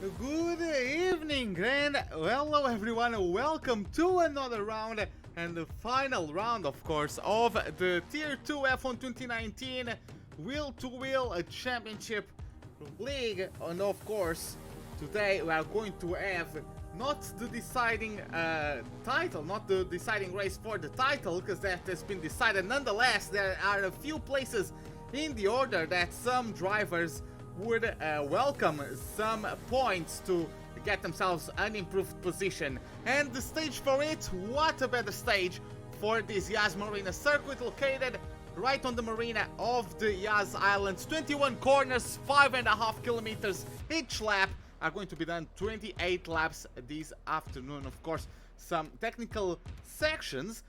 Good evening and hello everyone, welcome to another round and the final round of course of the Tier 2 F1 2019 Wheel2Wheel Championship League. And of course today we are going to have not the deciding title, not the deciding race for the title, because that has been decided. Nonetheless, there are a few places in the order that some drivers would welcome some points to get themselves an improved position. And the stage for it, what a better stage for this Yas Marina circuit, located right on the marina of the Yas Islands. 21 corners, 5.5 kilometers each lap, are going to be done 28 laps this afternoon. Of course, some technical sections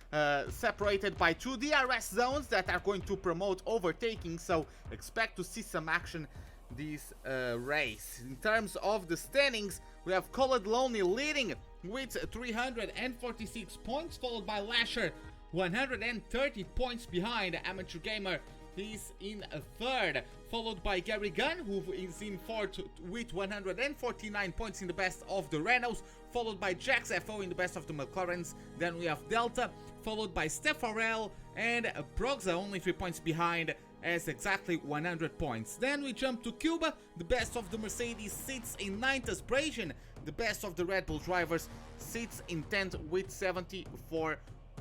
separated by two DRS zones that are going to promote overtaking, so expect to see some action this race. In terms of the standings, we have Colored Lonely leading with 346 points, followed by Lasher 130 points behind. Amateur Gamer is in third, followed by Gary Gunn, who is in fourth with 149 points in the best of the Renaults, followed by Jax FO in the best of the McLarens. Then we have Delta, followed by Steph Farrell, and Progza only 3 points behind, as exactly 100 points. Then we jump to Cuba. The best of the Mercedes sits in 9th position. The best of the Red Bull drivers sits in 10th with 74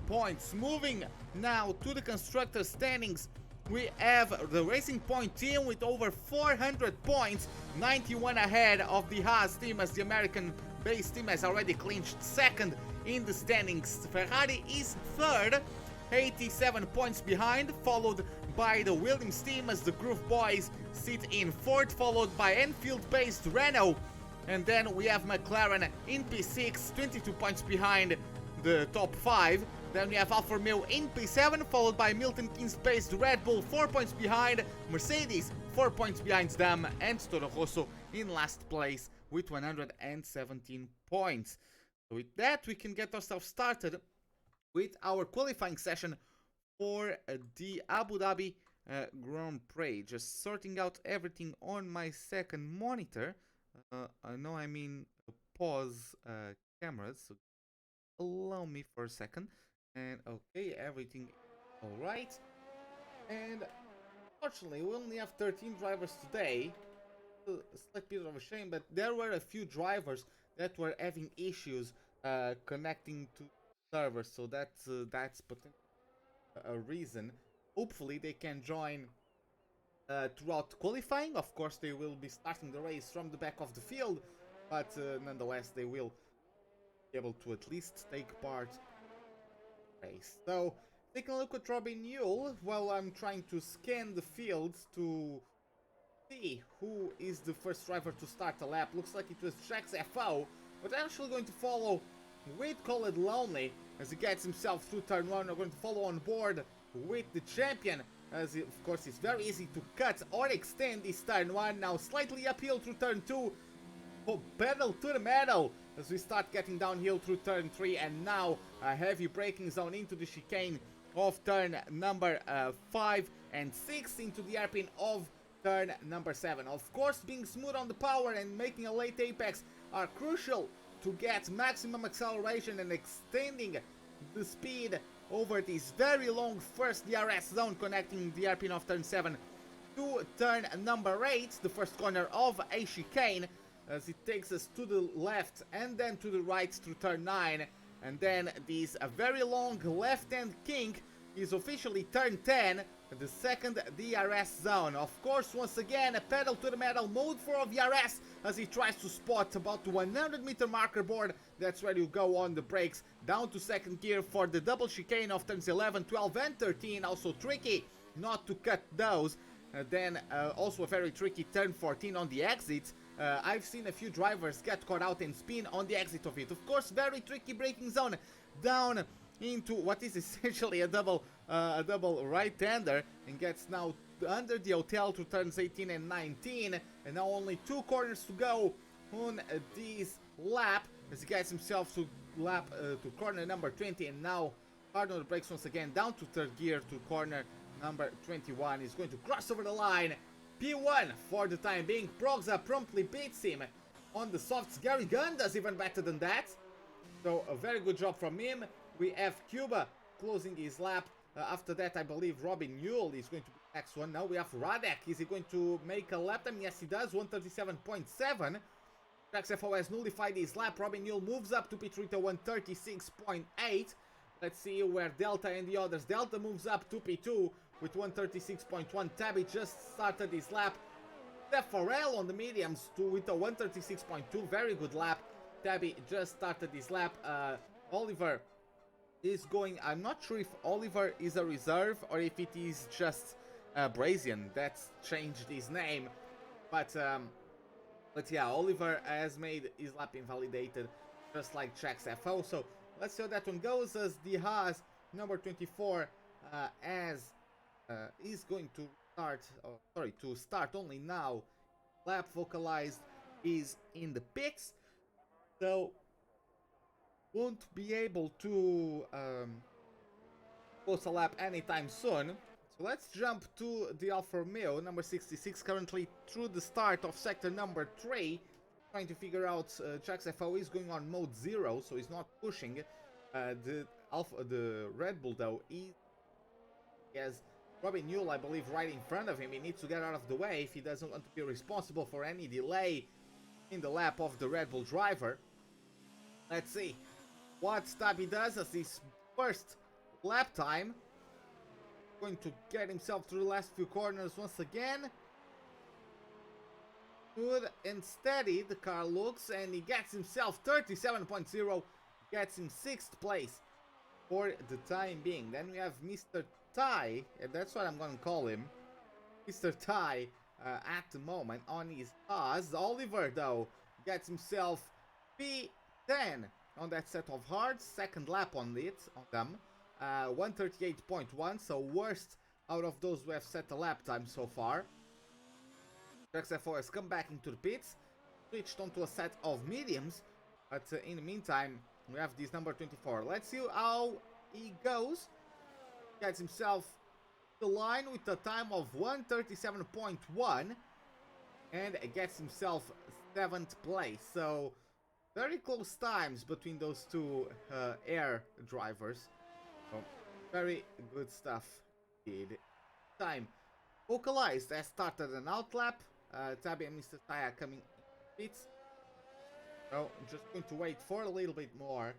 points. Moving now to the constructor standings, we have the Racing Point team with over 400 points, 91 ahead of the Haas team, as the American base team has already clinched second in the standings. Ferrari is third, 87 points behind, followed by the Williams team, as the Groove Boys sit in fourth, followed by Enfield-based Renault. And then we have McLaren in P6, 22 points behind the top 5. Then we have Alfa Romeo in P7, followed by Milton Keynes-based Red Bull, 4 points behind, Mercedes 4 points behind them, and Toro Rosso in last place with 117 points. So with that, we can get ourselves started with our qualifying session for the Abu Dhabi Grand Prix. Just sorting out everything on my second monitor. I know I mean pause cameras, so allow me for a second. And okay, everything alright. And fortunately, we only have 13 drivers today. A slight bit of a shame, but there were a few drivers that were having issues connecting to servers, so that's potentially a reason. Hopefully they can join throughout qualifying. Of course, they will be starting the race from the back of the field, but nonetheless they will be able to at least take part in the race. So taking a look at Robin Yule while I'm trying to scan the fields to see who is the first driver to start a lap. Looks like it was Jax FO, but I'm actually going to follow with Colored Lonely as he gets himself through turn 1. We're going to follow on board with the champion, as of course it's very easy to cut or extend this turn 1. Now slightly uphill through turn 2, pedal to the metal as we start getting downhill through turn 3, and now a heavy braking zone into the chicane of turn number 5 and 6, into the hairpin of turn number 7. Of course, being smooth on the power and making a late apex are crucial to get maximum acceleration and extending the speed over this very long first DRS zone connecting the hairpin of turn 7 to turn number 8, the first corner of a chicane, as it takes us to the left and then to the right through turn 9. And then this very long left-hand kink is officially turn 10, the second DRS zone. Of course, once again, a pedal to the metal, mode 4 of DRS, as he tries to spot about the 100-meter marker board. That's where you go on the brakes, down to second gear for the double chicane of turns 11, 12 and 13. Also tricky not to cut those. Then also a very tricky turn 14 on the exit. I've seen a few drivers get caught out and spin on the exit of it. Of course, very tricky braking zone down into what is essentially a double right-hander, and gets now under the hotel to turns 18 and 19, and now only 2 corners to go on this lap as he gets himself to corner number 20, and now hard on the brakes once again, down to third gear to corner number 21. He's going to cross over the line. P1 for the time being. Progza promptly beats him on the softs. Gary Gunn does even better than that. So a very good job from him. We have Cuba closing his lap. After that, I believe Robin Newell is going to be the next one. Now we have Radek. Is he going to make a lap time? Yes, he does. 137.7. XFO has nullified his lap. Robin Newell moves up to P3 to 136.8. Let's see where Delta and the others. Delta moves up to P2 with 136.1. Tabby just started his lap. Steph Farrell on the mediums with a 136.2. Very good lap. Tabby just started his lap. Oliver is going. I'm not sure if Oliver is a reserve or if it is just Brazian that's changed his name. But yeah, Oliver has made his lap invalidated, just like Jack's FO. So let's see how that one goes, as the Haas number 24 is going to start. To start only now. Lap vocalized is in the pits, so won't be able to post a lap anytime soon. So let's jump to the Alfa Romeo number 66, currently through the start of sector number 3, trying to figure out. Jack's FO is going on mode 0, so he's not pushing. The Red Bull though, he has Robin Newell, I believe, right in front of him. He needs to get out of the way if he doesn't want to be responsible for any delay in the lap of the Red Bull driver. Let's see what Tabby does as his first lap time. Going to get himself through the last few corners once again. Good and steady the car looks, and he gets himself 37.0, gets him 6th place for the time being. Then we have Mr. Ty, and that's what I'm gonna call him, Mr. Ty, at the moment on his Haas. Oliver though gets himself P10 on that set of hards, second lap on them, 138.1, so worst out of those who have set a lap time so far. XFO has come back into the pits, switched onto a set of mediums, but in the meantime we have this number 24. Let's see how he goes. Gets himself the line with a time of 137.1 and gets himself 7th place. So very close times between those two air drivers. So very good stuff indeed. Time vocalized has started an outlap. Tabby and Mr. Taya coming in pits. So I'm just going to wait for a little bit more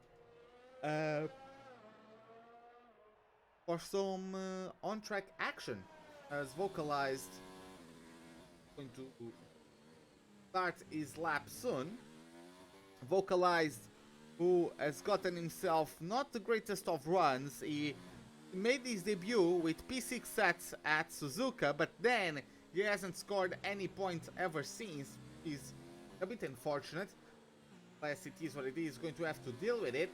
for some on-track action, as vocalized going to start his lap soon. Vocalized, who has gotten himself not the greatest of runs. He made his debut with P6 sets at Suzuka, but then he hasn't scored any points ever since. He's a bit unfortunate. Unless it is what it is, going to have to deal with it.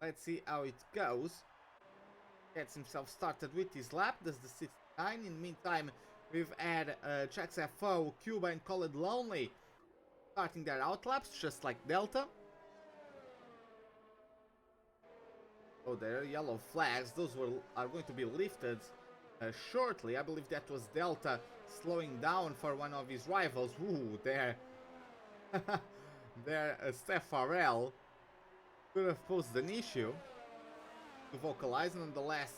Let's see how it goes. Gets himself started with his lap. Does the 69. In the meantime, we've had Jack's FO, Cuba, and Colin Lonely starting their outlaps, just like Delta. Oh, there are yellow flags. Those are going to be lifted shortly. I believe that was Delta slowing down for one of his rivals. Ooh, there. There, Steph Farrell could have posed an issue to vocalize. Nonetheless,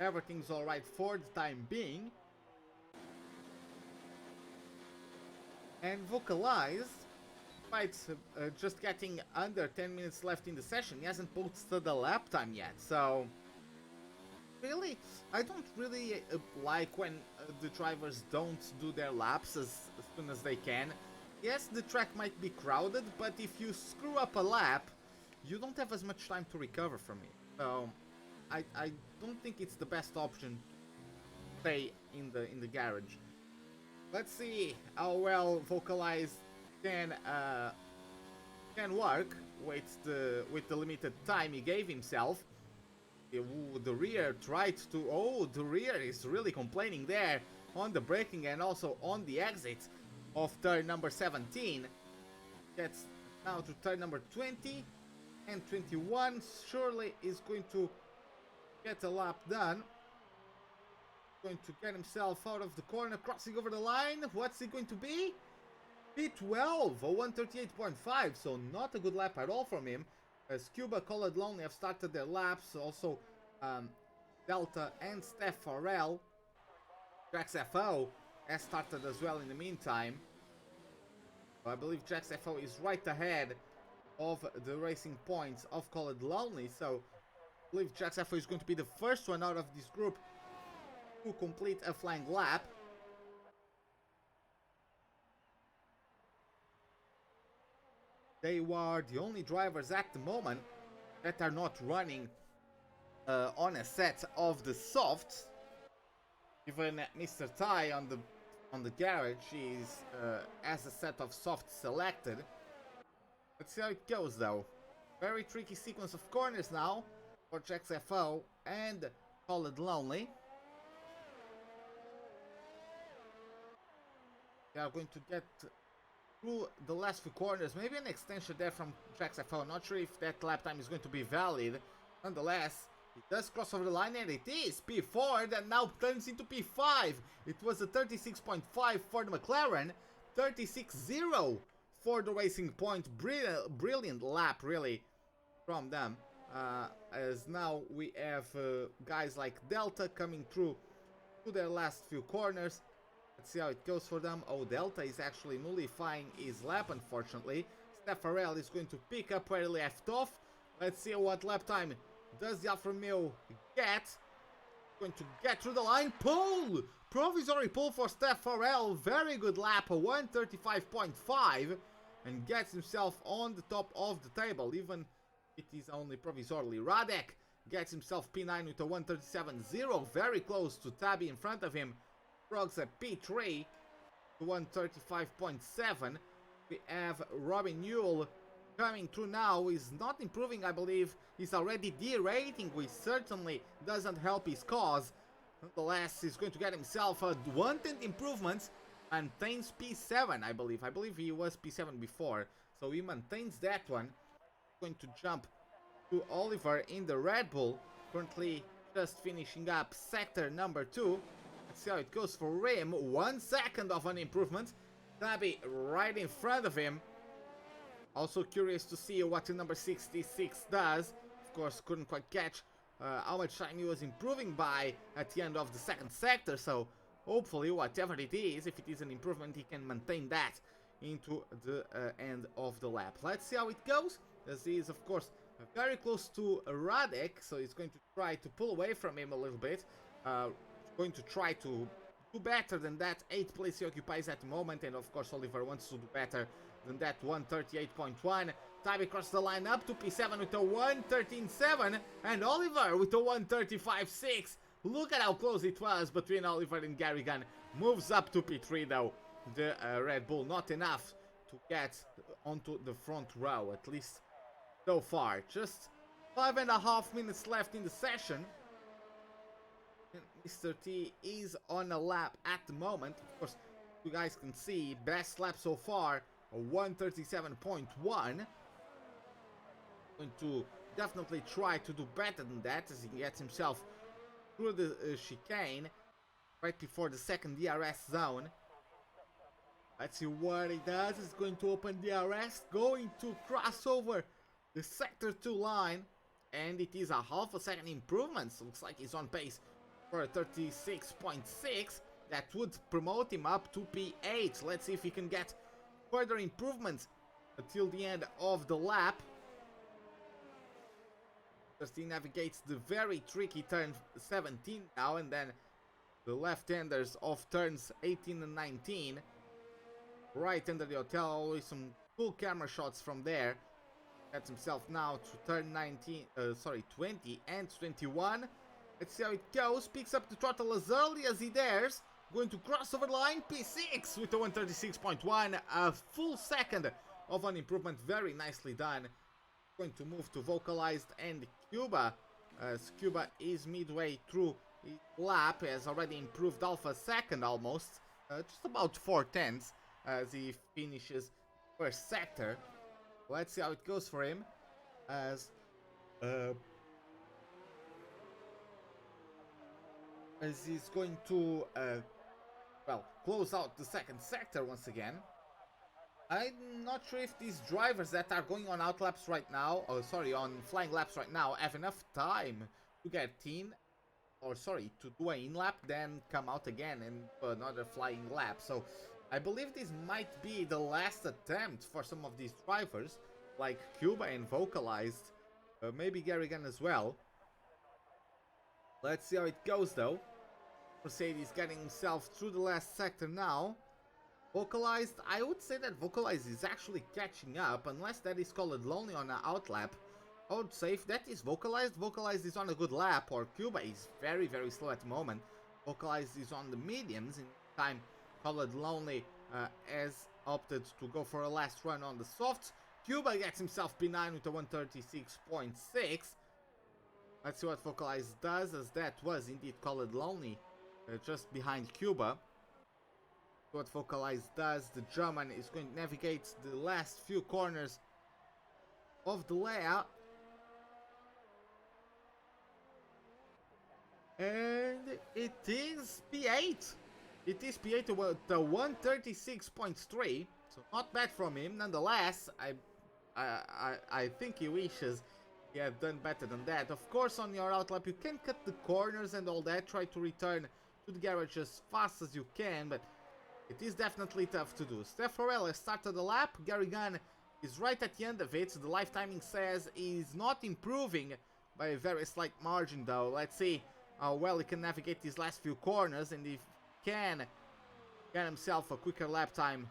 everything's alright for the time being. And vocalized, despite just getting under 10 minutes left in the session, he hasn't posted a lap time yet. So, really, I don't really like when the drivers don't do their laps as soon as they can. Yes, the track might be crowded, but if you screw up a lap, you don't have as much time to recover from it. So, I don't think it's the best option to stay in the garage. Let's see how well vocalized can work with the limited time he gave himself. Ooh, the rear tried to. Oh, the rear is really complaining there on the braking and also on the exit of turn number 17. Gets now to turn number 20 and 21. Surely is going to get a lap done. Going to get himself out of the corner, crossing over the line. What's it going to be? P12, a 138.5, so not a good lap at all from him. As Cuba, Colored Lonely have started their laps, also Delta and Steph Farrell. Drax FO has started as well in the meantime. I believe Drax FO is right ahead of the racing points of Colored Lonely, so I believe Drax FO is going to be the first one out of this group to complete a flying lap. They were the only drivers at the moment that are not running on a set of the softs. Even Mr. Ty on the garage has a set of softs selected. Let's see how it goes though. Very tricky sequence of corners now for Jax FO and Colored Lonely. They are going to get through the last few corners. Maybe an extension there from Jax FO. Not sure if that lap time is going to be valid. Nonetheless, it does cross over the line, and it is P4 that now turns into P5. It was a 36.5 for the McLaren, 36.0 for the Racing Point. Brilliant lap, really, from them. As now we have guys like Delta coming through to their last few corners. Let's see how it goes for them. Oh, Delta is actually nullifying his lap, unfortunately. Steph Farrell is going to pick up where he left off. Let's see what lap time does the Alfa Romeo get. Going to get through the line. Pull! Provisory pull for Steph Farrell. Very good lap, a 135.5. And gets himself on the top of the table, even it is only provisorily. Radek gets himself P9 with a 137.0. Very close to Tabby in front of him. Frogs at P3 to 135.7. We have Robin Newell coming through now. He's not improving, I believe. He's already derating, which certainly doesn't help his cause. Nonetheless, he's going to get himself a 1/10 improvement. Maintains P7, I believe. I believe he was P7 before, so he maintains that one. Going to jump to Oliver in the Red Bull. Currently just finishing up sector number 2. Let's see how it goes for him. 1 second of an improvement. Tabby right in front of him. Also curious to see what the number 66 does. Of course, couldn't quite catch how much time he was improving by at the end of the second sector. So hopefully, whatever it is, if it is an improvement, he can maintain that into the end of the lap. Let's see how it goes, as he is, of course, very close to Radek. So he's going to try to pull away from him a little bit. Going to try to do better than that 8th place he occupies at the moment, and of course Oliver wants to do better than that 138.1. Tabby across the line up to P7 with a 113.7, and Oliver with a 135.6. Look at how close it was between Oliver and Garrigan. Moves up to P3 though. The Red Bull not enough to get onto the front row, at least so far. Just 5.5 minutes left in the session. Mr. T is on a lap at the moment. Of course, you guys can see best lap so far, a 137.1. Going to definitely try to do better than that as he gets himself through the chicane right before the second DRS zone. Let's see what he does. He's going to open DRS, going to cross over the sector 2 line, and it is a half a second improvement. So looks like he's on pace for a 36.6. That would promote him up to P8. Let's see if he can get further improvements until the end of the lap. First he navigates the very tricky turn 17 now, and then the left-handers of turns 18 and 19. Right under the hotel, always some cool camera shots from there. Gets himself now to turn 20 and 21. Let's see how it goes. Picks up the throttle as early as he dares. Going to cross over the line. P6 with a 136.1. A full second of an improvement. Very nicely done. Going to move to Vocalized and Cuba. As Cuba is midway through his lap. Has already improved half a second almost. Just about 4/10 as he finishes first sector. Let's see how it goes for him. As he's going to, well, close out the second sector once again. I'm not sure if these drivers that are going on out laps right now, oh sorry, on flying laps right now, have enough time to get in, or sorry, to do an in-lap, then come out again and do another flying lap. So I believe this might be the last attempt for some of these drivers, like Cuba and Vocalized, maybe Gary Gunn as well. Let's see how it goes though. Mercedes getting himself through the last sector now. Vocalized, I would say that Vocalized is actually catching up, unless that is called Lonely on an outlap. I would say if that is Vocalized, Vocalized is on a good lap, or Cuba is very slow at the moment. Vocalized is on the mediums, in time called Lonely has opted to go for a last run on the softs. Cuba gets himself P9 with a 136.6. Let's see what Vocalized does, as that was indeed called Lonely, just behind Cuba. What Vocalized does, the German is going to navigate the last few corners of the layout, and it is P8. It is P8 with the 136.3, so not bad from him. Nonetheless, I think he wishes he had done better than that. Of course, on your outlap you can cut the corners and all that, try to return to the garage as fast as you can, but it is definitely tough to do. Steph Farrell has started the lap. Gary Gunn is right at the end of it. The life timing says he's not improving by a very slight margin though. Let's see how well he can navigate these last few corners, and if he can get himself a quicker lap time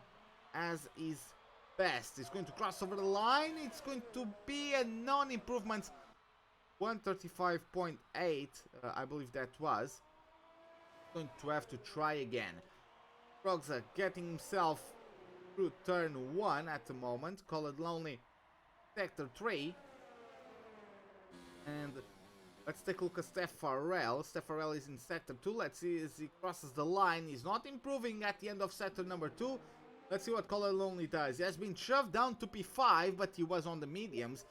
as is best. He's going to cross over the line. It's going to be a non-improvement. 135.8, I believe that was. Going to have to try again. Progza getting himself through turn 1 at the moment. Call it Lonely sector 3. And let's take a look at Steph Farrell. Steph Farrell is in sector 2. Let's see as he crosses the line. He's not improving at the end of sector number 2. Let's see what Color Lonely does. He has been shoved down to P5, but he was on the mediums.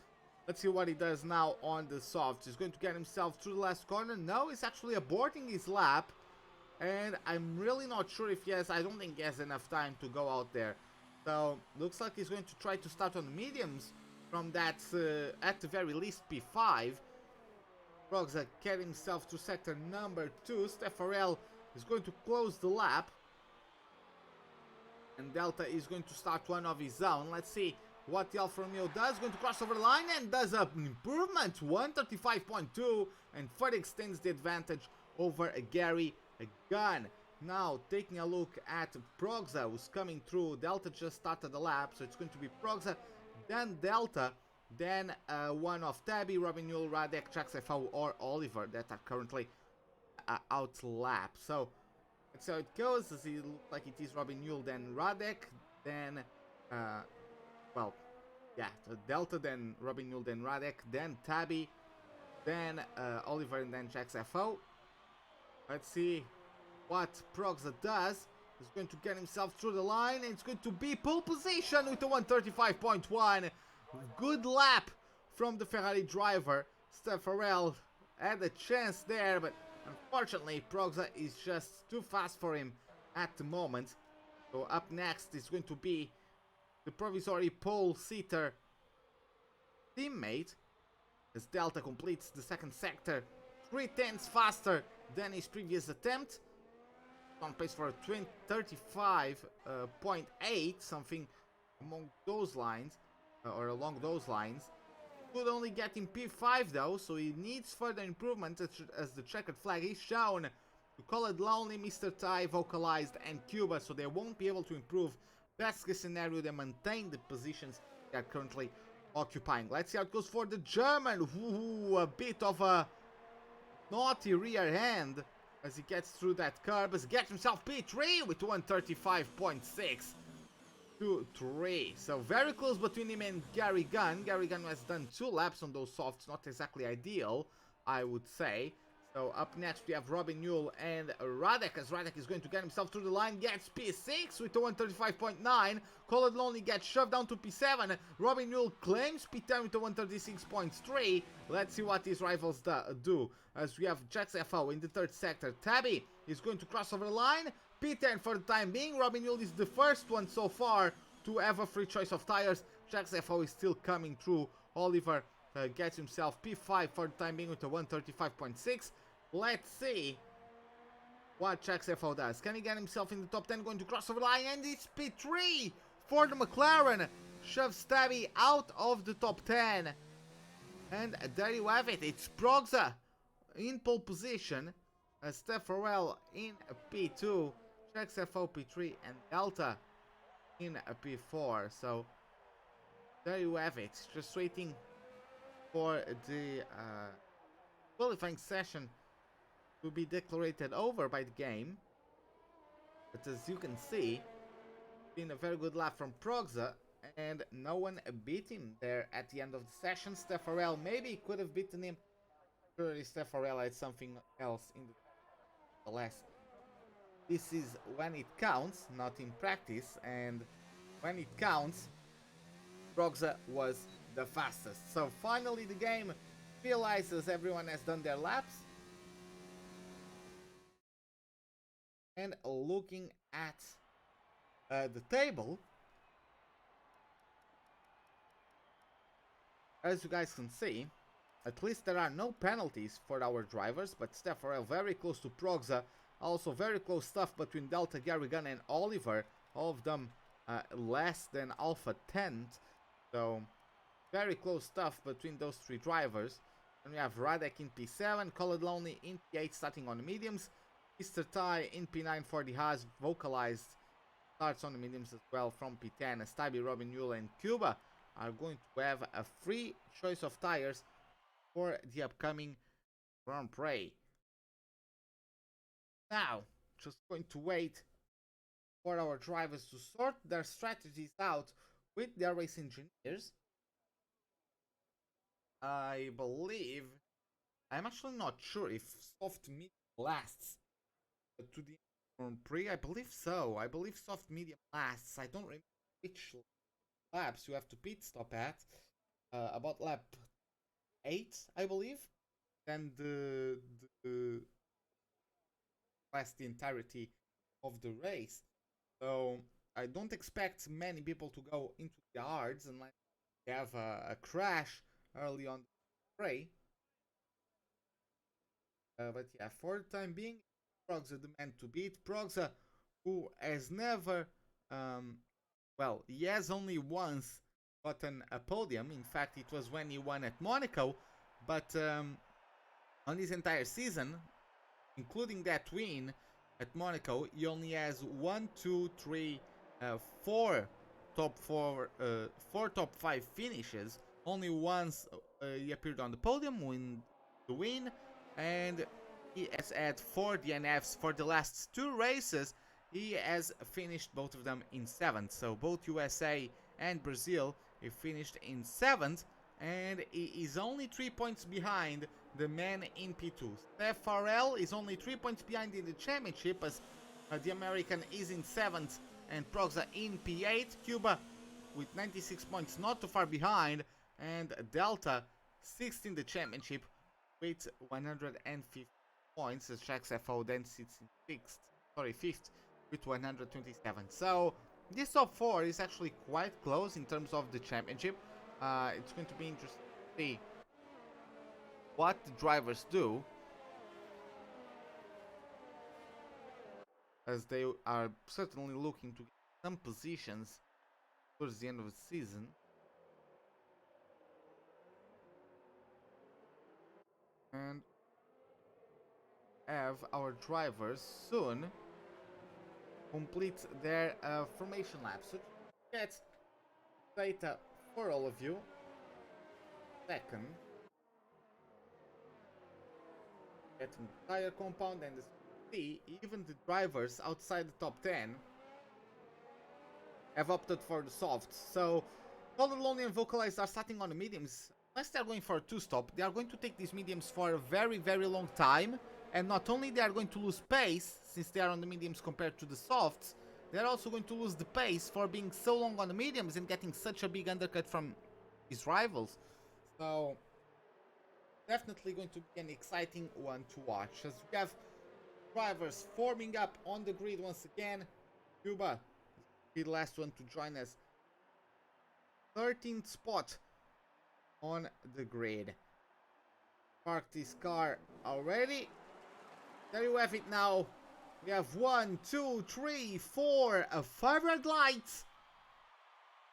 Let's see what he does now on the softs. He's going to get himself through the last corner. No, he's actually aborting his lap. And I'm really not sure if he has, I don't think he has enough time to go out there. So, looks like he's going to try to start on the mediums from that, at the very least, P5. Progza get himself to sector number 2. Steph Farrell is going to close the lap. And Delta is going to start one of his own. Let's see what the Alfa Romeo does. Going to cross over the line and does an improvement. 135.2 and further extends the advantage over Gary Gunn. Now taking a look at Progza, who's coming through. Delta just started the lap, so it's going to be Progza, then Delta, then one of Tabby, Robin Newell, Radek, Jax FO or Oliver that are currently out lap. So let's see how it goes. Does it look like it is Robin Newell, then Radek, then well, yeah, so Delta, then Robin Newell, then Radek, then Tabby, then Oliver, and then Jax FO. Let's see what Progza does. He's going to get himself through the line, and it's going to be pole position with the 135.1. Good lap from the Ferrari driver. Steph Farrell had a chance there, but unfortunately Progza is just too fast for him at the moment. So up next is going to be the provisory pole sitter teammate, as Delta completes the second sector 3/10 faster than his previous attempt. On pace for a 35.8, something among those lines, or along those lines. Could only get him P5 though, so he needs further improvement, as the checkered flag is shown. To call it Lonely, Mr. Ty, Vocalized, and Cuba, so they won't be able to improve. Best case scenario, they maintain the positions they are currently occupying. Let's see how it goes for the German. Ooh, a bit of a naughty rear hand as he gets through that curb, as he gets himself P3 with 135.6 to 3. So very close between him and Gary Gunn. Gary Gunn has done 2 laps on those softs, not exactly ideal, I would say. So up next we have Robin Newell and Radek, as Radek is going to get himself through the line, gets P6 with the 135.9. Call It Lonely gets shoved down to P7. Robin Newell claims P10 with the 136.3. Let's see what his rivals do, as we have Jax FO in the third sector. Tabby is going to cross over the line. P10 for the time being. Robin Newell is the first one so far to have a free choice of tires. Jax FO is still coming through. Oliver gets himself P5 for the time being with a 135.6. Let's see what Jax FO does. Can he get himself in the top 10? Going to cross over the line, and it's P3 for the McLaren. Shoves Stabby out of the top 10. And there you have it. It's Progza in pole position. Steph Farrell in P2. Jax FO P3 and Delta in P4. So there you have it. Just waiting for the qualifying session to be declared over by the game. But as you can see, been a very good lap from Progza, and no one beat him there at the end of the session. Steph Farrell maybe could have beaten him. Surely Steph Farrell had something else in the last. This is when it counts, not in practice, and when it counts, Progza was the fastest. So finally the game realizes everyone has done their laps. And looking at the table, as you guys can see, at least there are no penalties for our drivers, but Steph Farrell very close to Progza. Also very close stuff between Delta, Garrigan and Oliver. All of them less than Alpha 10th. So very close stuff between those three drivers. And we have Radek in P7, Colored Lonely in P8 starting on the mediums. Mr. Ty in P9 for the Haas, Vocalized starts on the mediums as well from P10. As Tybee, Robin, Yule and Cuba are going to have a free choice of tires for the upcoming Grand Prix. Now, just going to wait for our drivers to sort their strategies out with their race engineers. I believe, I'm actually not sure if soft medium lasts to the Grand Prix. I believe so. I believe soft medium lasts. I don't remember which laps you have to pit stop at. About lap 8, I believe. Then the last the entirety of the race. So I don't expect many people to go into the yards unless they have a crash early on the race. But yeah, for the time being, Progza the man to beat. Progza, who has never, well, he has only once gotten a podium. In fact, it was when he won at Monaco. But on his entire season, including that win at Monaco, he only has 4 top 5 finishes. Only once he appeared on the podium to win, and he has had 4 DNFs for the last 2 races. He has finished both of them in 7th. So both USA and Brazil, he finished in 7th, and he is only 3 points behind the man in P2. Steph Farrell is only 3 points behind in the championship, as the American is in 7th and Progza in P8. Cuba with 96 points, not too far behind, and Delta 6th in the championship with 150 points, as Jax FO then sits in 5th with 127. So this top 4 is actually quite close in terms of the championship. It's going to be interesting to see what the drivers do, as they are certainly looking to get some positions towards the end of the season. And have our drivers soon complete their formation laps. So get data for all of you. Second, getting the tire compound, and see even the drivers outside the top 10 have opted for the softs. So Golden Lonely and Vocalized are starting on the mediums. Unless they are going for a 2-stop, they are going to take these mediums for a very, very long time. And not only they are going to lose pace, since they are on the mediums compared to the softs, they are also going to lose the pace for being so long on the mediums and getting such a big undercut from his rivals. So definitely going to be an exciting one to watch, as we have drivers forming up on the grid once again. Cuba, the last one to join us 13th spot on the grid. Park this car already. There you have it now. We have 1, 2, 3, 4, 5 red lights.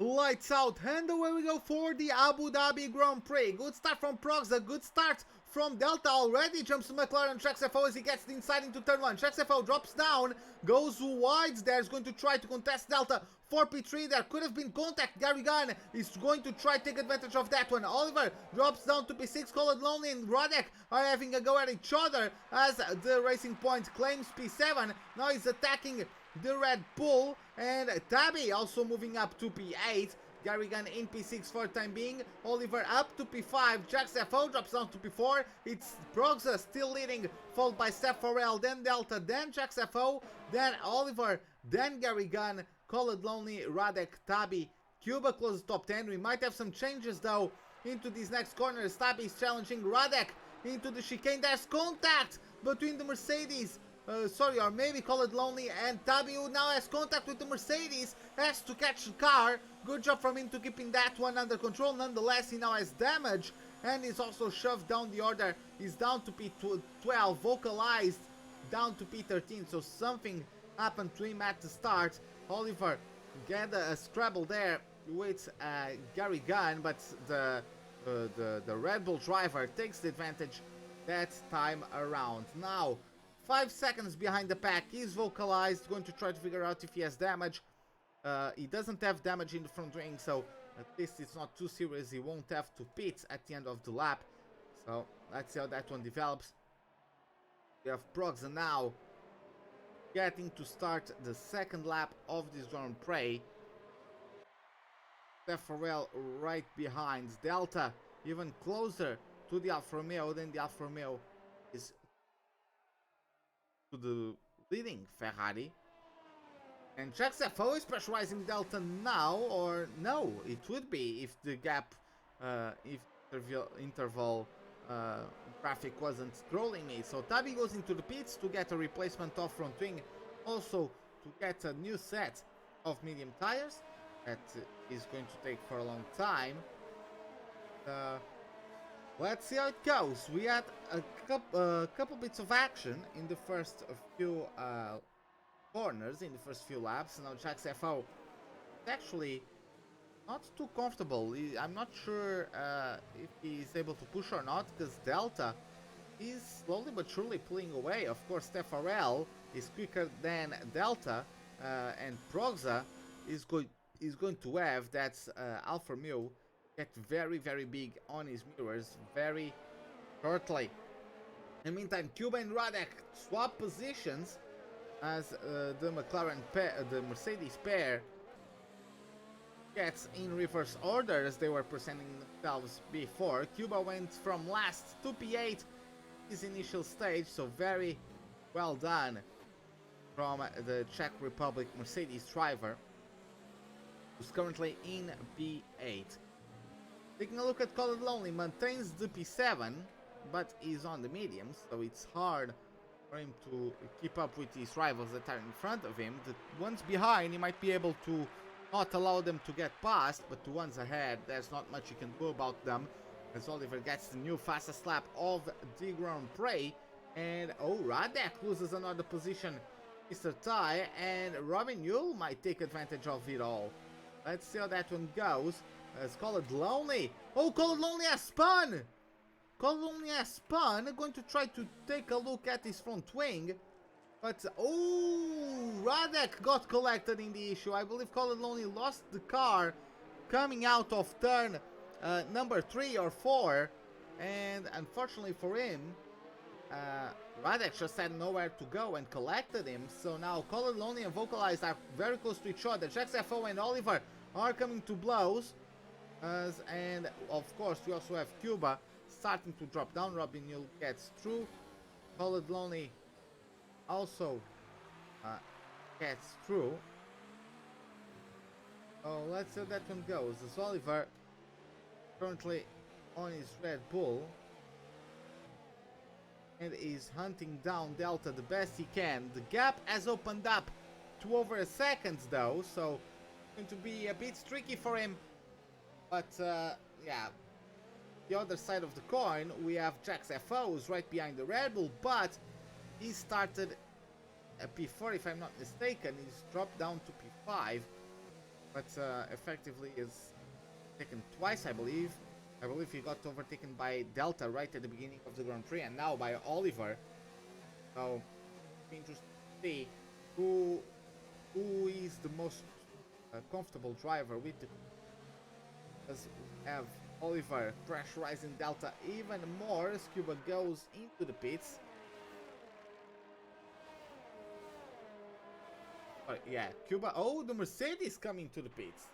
Lights out, and away we go for the Abu Dhabi Grand Prix. Good start from Prox, a good start from Delta already. Jumps to McLaren, Traxfo as he gets inside into turn 1. Traxfo drops down, goes wide there, is going to try to contest Delta for P3. There could have been contact. Gary Gunn is going to try to take advantage of that one. Oliver drops down to P6. Colored Lonely and Radek are having a go at each other as the Racing Point claims P7. Now he's attacking the Red Bull, and Tabby also moving up to P8. Garrigan in P6 for the time being. Oliver up to P5. Jax FO drops down to P4. It's Proxa still leading, followed by Steph Farrell, then Delta, then Jax FO, then Oliver, then Garrigan, Colored Lonely, Radek, Tabby. Cuba closes top 10. We might have some changes though into these next corners. Tabby is challenging Radek into the chicane. There's contact between the Mercedes. Or maybe Colored Lonely, and Tabby, who now has contact with the Mercedes, has to catch the car. Good job from him to keeping that one under control. Nonetheless, he now has damage and is also shoved down the order. He's down to P12, vocalized down to P13, so something happened to him at the start. Oliver get a scrabble there with Gary Gunn, but the Red Bull driver takes the advantage that time around. Now 5 seconds behind the pack. He's vocalized, going to try to figure out if he has damage. He doesn't have damage in the front wing, so at least it's not too serious. He won't have to pit at the end of the lap. So let's see how that one develops. We have Proxa now getting to start the second lap of this Grand Prix. Steph Farrell right behind. Delta even closer to the Alfa Romeo. Then the Alfa Romeo is to the leading Ferrari. And Traxfo is pressurizing Delta now, or no, it would be if the gap, if interval traffic wasn't scrolling me. So Tabby goes into the pits to get a replacement of front wing, also to get a new set of medium tires that is going to take for a long time. Let's see how it goes. We had a couple bits of action in the first few corners, in the first few laps. Now Jax FO is actually not too comfortable. I'm not sure if he's able to push or not, because Delta is slowly but surely pulling away. Of course, Steph Farrell is quicker than Delta, and Proxa is going to have that Alfa Romeo get very, very big on his mirrors very shortly. In the meantime, Cuba and Radek swap positions as the Mercedes pair gets in reverse order as they were presenting themselves before. Cuba went from last to P8 his initial stage, so very well done from the Czech Republic Mercedes driver, who's currently in P8. Taking a look at Colored Lonely, maintains the P7, but is on the mediums, so it's hard for him to keep up with his rivals that are in front of him. The ones behind, he might be able to not allow them to get past, but the ones ahead, there's not much you can do about them, as Oliver gets the new fastest lap of the Grand Prix. And oh, Radek loses another position, Mr. Ty, and Robin Yule might take advantage of it all. Let's see how that one goes. As Colored Lonely. Oh, Colored Lonely has spun! Colored Lonely has spun. Going to try to take a look at his front wing. But, oh, Radek got collected in the issue. I believe Colored Lonely lost the car coming out of turn number 3 or 4. And unfortunately for him, Radek just had nowhere to go and collected him. So now Colored Lonely and Vocalized are very close to each other. JaxFO and Oliver are coming to blows. And of course we also have Cuba starting to drop down. Robin Hill gets through. Colored Lonely also gets through. Oh, let's see how that one goes. As Oliver currently on his Red Bull and is hunting down Delta the best he can. The gap has opened up to over a second though, so it's going to be a bit tricky for him But yeah, the other side of the coin, we have Jax FO who's right behind the Red Bull, but he started a P4 if I'm not mistaken. He's dropped down to P5, but effectively is taken twice, I believe. I believe he got overtaken by Delta right at the beginning of the Grand Prix, and now by Oliver. So, interesting to see who is the most comfortable driver with the. As we have Oliver pressurizing Delta even more as Cuba goes into the pits. Yeah, Cuba. Oh, the Mercedes coming to the pits.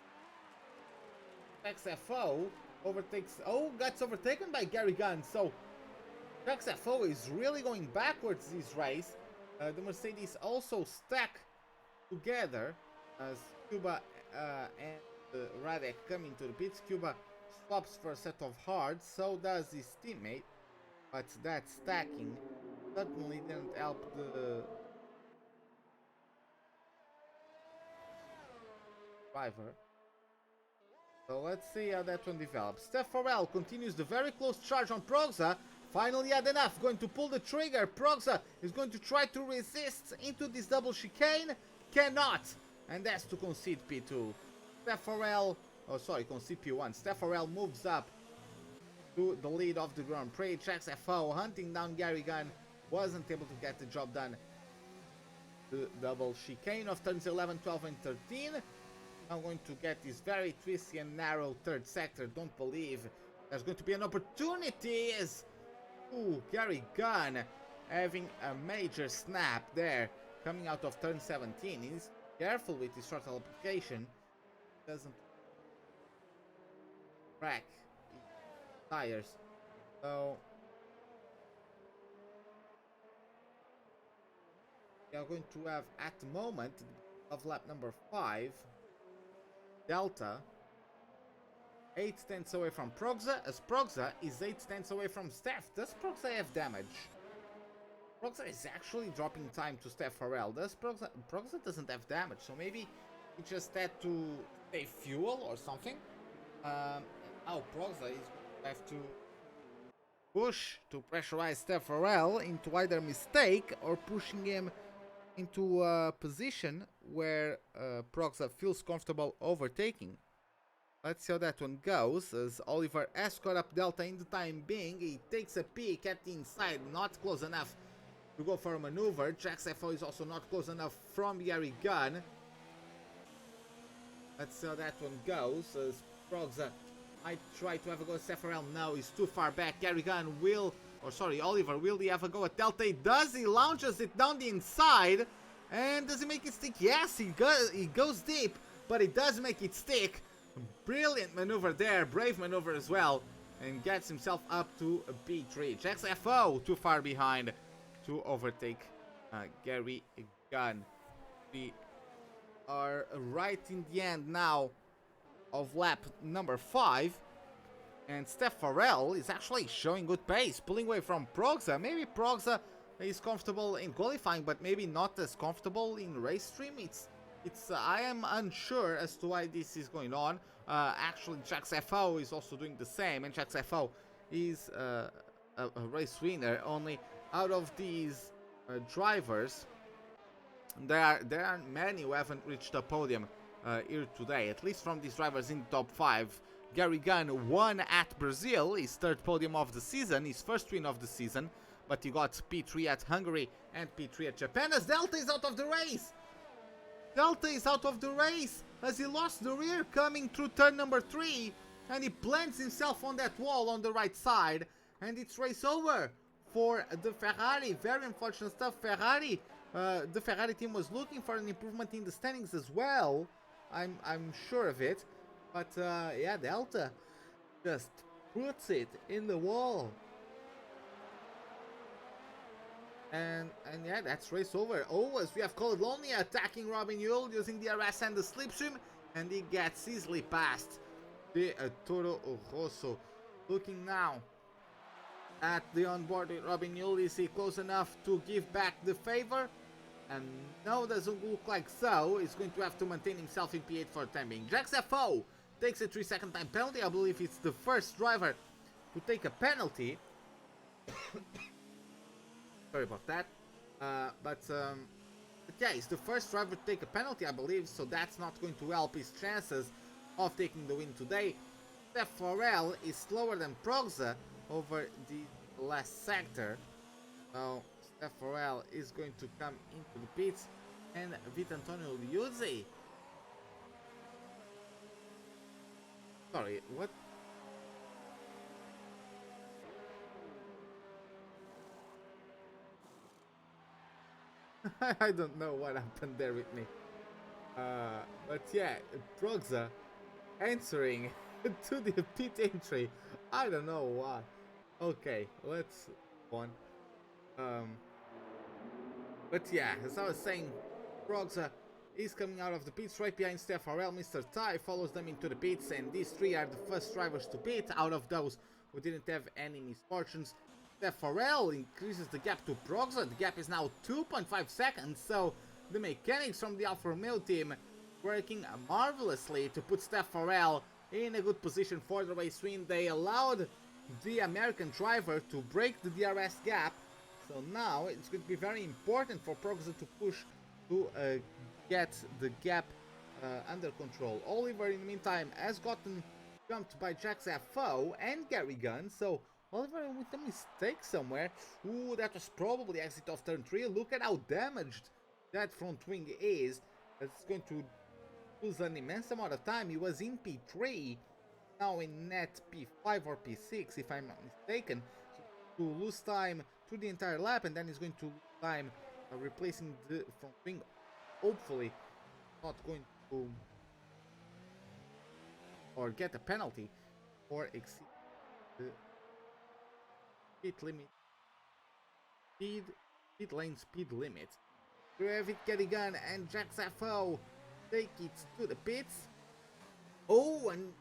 XFO overtakes. Oh, gets overtaken by Gary Gunn. So XFO is really going backwards this race. The Mercedes also stack together as Cuba and Radek coming to the pits. Cuba swaps for a set of hards. So does his teammate. But that stacking certainly didn't help the driver. So let's see how that one develops. Steph Farrell continues the very close charge on Proxa. Finally had enough, going to pull the trigger. Proxa is going to try to resist into this double chicane. Cannot, and has to concede P2. Steph Farrell, oh sorry, concede P1. Steph Farrell moves up to the lead of the Grand Prix. Jax FO hunting down Gary Gunn, wasn't able to get the job done. The double chicane of turns 11, 12 and 13. I'm going to get this very twisty and narrow third sector. Don't believe there's going to be an opportunity. Ooh, Gary Gunn having a major snap there coming out of turn 17. He's careful with his throttle application. Doesn't crack his tires. So we are going to have at the moment of lap number 5. Delta 8 tenths away from Proxa, as Proxa is 8 tenths away from Steph. Does Proxa have damage? Proxa is actually dropping time to Steph Farrell. Does Proxa doesn't have damage, so maybe he just had to save fuel or something. Now Proxa is going to have to push to pressurize Steph Farrell into either mistake or pushing him into a position where Proxa feels comfortable overtaking. Let's see how that one goes, as Oliver has caught up Delta in the time being. He takes a peek at the inside, not close enough to go for a maneuver. Jax FO is also not close enough from Gary Gunn. Let's see how that one goes, as Proxa might try to have a go at Farrell. No, he's too far back. Gary Gunn will, or sorry, Oliver, will he have a go at Delta? He does. He launches it down the inside. And does he make it stick? Yes, he goes deep, but he does make it stick. Brilliant maneuver there, brave maneuver as well, and gets himself up to a P3. Jax FO too far behind to overtake Gary Gunn. We are right in the end now of lap number 5, and Steph Farrell is actually showing good pace, pulling away from Proxa. Maybe Proxa is comfortable in qualifying, but maybe not as comfortable in race stream. I am unsure as to why this is going on. Actually, Jax FO is also doing the same, and Jax FO is a race winner. Only out of these drivers, there aren't many who haven't reached the podium here today, at least from these drivers in the top 5. Gary Gunn won at Brazil, his third podium of the season, his first win of the season, but he got P3 at Hungary and P3 at Japan, as Delta is out of the race. Delta is out of the race as he lost the rear coming through turn number 3, and he plants himself on that wall on the right side, and it's race over for the Ferrari. Very unfortunate stuff. Ferrari, the Ferrari team was looking for an improvement in the standings as well. I'm sure of it, but yeah, Delta just puts it in the wall. And yeah, that's race over. Oh, as we have Colonia attacking Robin Yule using the RS and the slipstream, and he gets easily past the Toro Rosso. Looking now at the onboard with Robin Yule, is he close enough to give back the favor? And no, doesn't look like so. He's going to have to maintain himself in P8 for the time being. Jax FO takes a 3-second time penalty. I believe it's the first driver to take a penalty. Sorry about that. But yeah, he's the first driver to take a penalty, I believe, so that's not going to help his chances of taking the win today. Steph Farrell is slower than Progza over the last sector. So Steph Farrell is going to come into the pits, and Vitantonio Liuzzi. Sorry, what? I don't know what happened there with me. But yeah, Progza answering to the pit entry. I don't know why. Okay, let's go on. But yeah, as I was saying, Progza is coming out of the pits right behind Steph Farrell. Mr. Ty follows them into the pits, and these three are the first drivers to pit out of those who didn't have any misfortunes. Steph Farrell increases the gap to Progza. The gap is now 2.5 seconds, so the mechanics from the Alfa Romeo team working marvelously to put Steph Farrell in a good position for the race win. They allowed the American driver to break the DRS gap, so now it's going to be very important for Progza to push to get the gap under control. Oliver, in the meantime, has gotten jumped by Jax FO and Gary Gunn, so Oliver with a mistake somewhere. Ooh, that was probably exit of turn 3. Look at how damaged that front wing is. It's going to lose an immense amount of time. He was in P3, now in net P5 or P6 if I'm not mistaken. So to lose time through the entire lap, and then he's going to lose time replacing the front wing. Hopefully not going to or get a penalty or exceed the pit limit, pit lane speed limit. We have it, Gary Gunn and Jax FO take it to the pits. Oh, and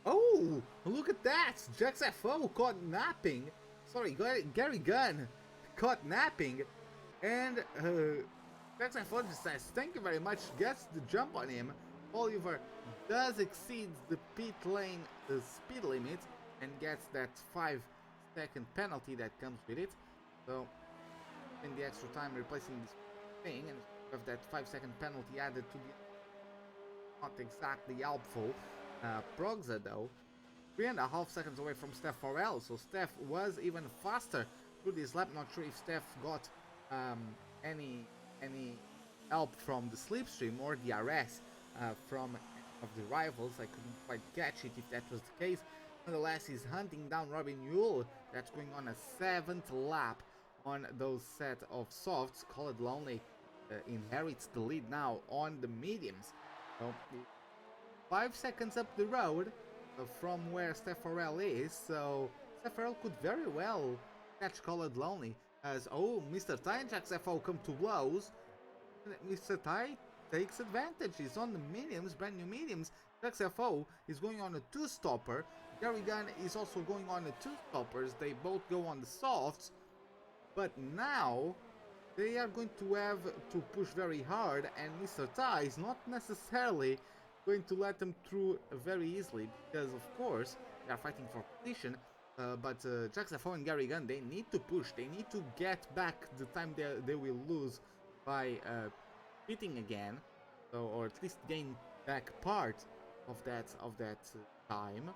oh, look at that! Jax FO caught napping. Sorry, Gary Gunn caught napping, and Jax FO just says thank you very much, gets the jump on him. Oliver does exceed the pit lane speed limit and gets that 5-second penalty that comes with it. So in the extra time replacing this thing, and have that 5-second penalty added to the not exactly helpful. Progza though 3.5 seconds away from Steph Farrell, so Steph was even faster through this lap. Not sure if Steph got any help from the slipstream or DRS from of the rivals. I couldn't quite catch it if that was the case. Nonetheless, he's hunting down Robin Yule. That's going on a 7th lap on those set of softs. Call It Lonely inherits the lead now on the mediums. So 5 seconds up the road from where Steph Farrell is, so Steph Farrell could very well catch Call It Lonely as, oh, Mr. Ty and Jax FO come to blows. Mr. Ty takes advantage. He's on the mediums, brand new mediums. Jax FO is going on a 2-stopper. Gary Gunn is also going on the 2-stoppers. They both go on the softs, but now they are going to have to push very hard, and Mr. Ty is not necessarily going to let them through very easily, because of course they are fighting for position. But Jax FO and Gary Gunn, they need to push. They need to get back the time they will lose by pitting again, so, or at least gain back part of that time.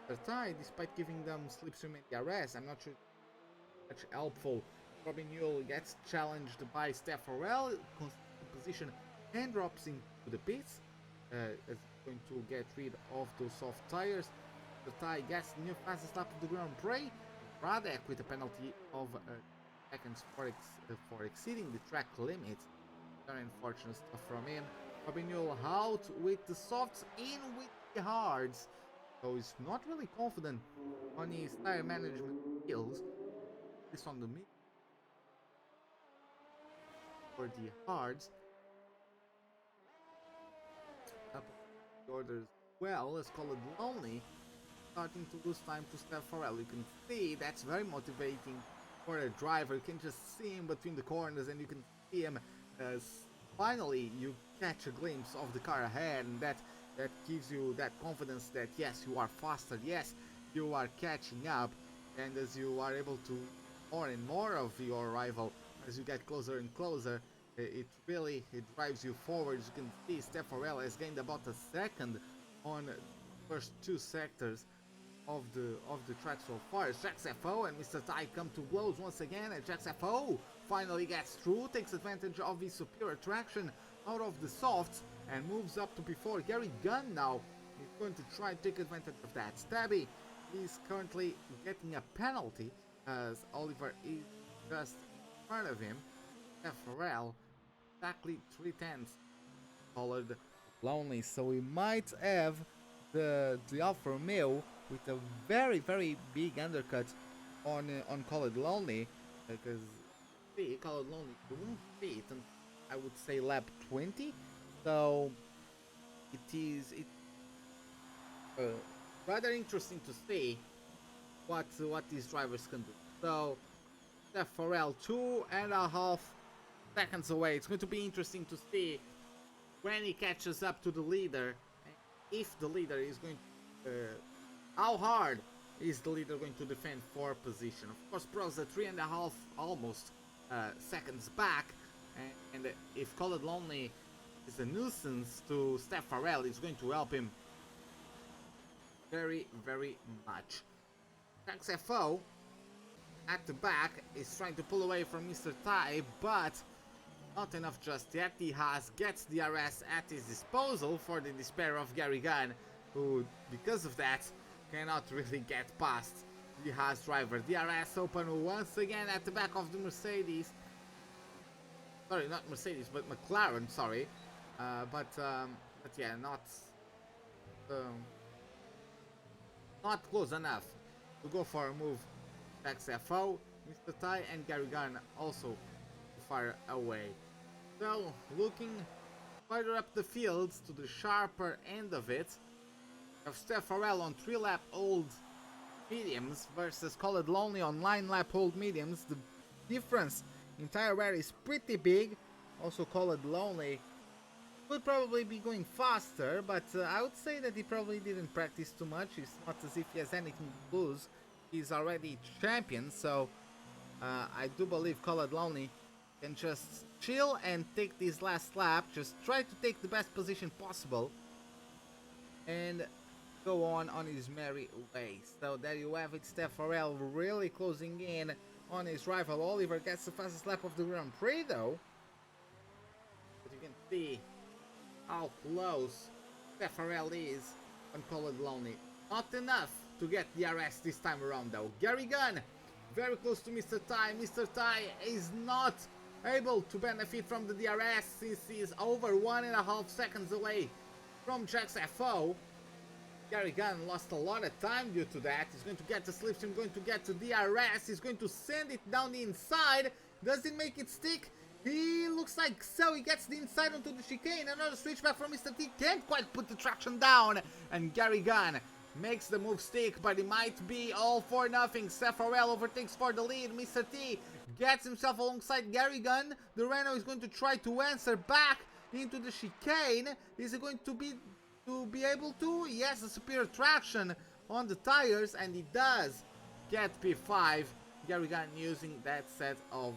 Mr. Ty, despite giving them slipstream and DRS, I'm not sure much helpful. Robin Yule gets challenged by Steph Farrell, position, and drops into the pits. Is going to get rid of those soft tires. The Ty gets the new fastest lap of the Grand Prix. Radek with a penalty of seconds for exceeding the track limit. Very unfortunate stuff from him. Robin Yule out with the softs, in with the hards. So he's not really confident on his tire management skills. This on the mid for the hards. Up the orders well, let's call it Lonely. Starting to lose time to Steph Farrell. You can see that's very motivating for a driver. You can just see him between the corners, and you can see him as finally you catch a glimpse of the car ahead, and that that gives you that confidence that yes, you are faster, yes, you are catching up, and as you are able to more and more of your rival as you get closer and closer, it really drives you forward. As you can see, Steffarel has gained about a second on the first two sectors of the track so far. JaxFO and Mr. Tai come to blows once again, and JaxFO finally gets through, takes advantage of his superior traction out of the softs and moves up to before Gary Gunn. Now he's going to try and take advantage of that. Stabby is currently getting a penalty as Oliver is just in front of him. FRL exactly 3/10 colored lonely, so we might have the Alfa Romeo with a very big undercut on colored lonely, because the colored lonely won't fit, and I would say lap 20, so it's rather interesting to see what these drivers can do. So FRL 2.5 seconds away. It's going to be interesting to see when he catches up to the leader, if the leader is going to, how hard is the leader going to defend for position. Of course, Pro's at 3.5 almost seconds back, and if Colored Lonely is a nuisance to Steffarel, it's going to help him very much. XFO at the back is trying to pull away from Mr. Tai, but not enough just yet. He gets DRS at his disposal for the despair of Gary Gunn, who, because of that, cannot really get past the Haas driver. DRS open once again at the back of the Mercedes. Sorry, not Mercedes, but McLaren, sorry. But yeah, not close enough to go for a move. XFO, Mr. Tai and Gary Gunn also far away. So, looking further up the fields to the sharper end of it, of Steffarel on 3-lap old mediums versus Colored Lonely on 9-lap old mediums. The difference in tire wear is pretty big. Also, Colored Lonely would probably be going faster, but I would say that he probably didn't practice too much. It's not as if he has anything to lose. He's already champion, so I do believe Colored Lonely can just chill and take this last lap, just try to take the best position possible and go on his merry way. So there you have it, Steffarel really closing in on his rival. Oliver gets the fastest lap of the Grand Prix though, but you can see how close Steffarel is on Colored Lonely. Not enough to get the arrest this time around though. Gary Gunn very close to Mr. Tai. Mr. Tai is not able to benefit from the DRS since he is over 1.5 seconds away from JaxFO. Gary Gunn lost a lot of time due to that. He's going to get the slipstream, going to get the DRS, he's going to send it down the inside. Does it make it stick? He looks like so. He gets the inside onto the chicane. Another switchback from Mr. T. Can't quite put the traction down. And Gary Gunn makes the move stick, but it might be all for nothing. Steffarel overtakes for the lead. Mr. T gets himself alongside Gary Gunn. The Renault is going to try to answer back into the chicane. Is he going to be able to? Yes, a superior traction on the tires, and he does get P5. Gary Gunn using that set of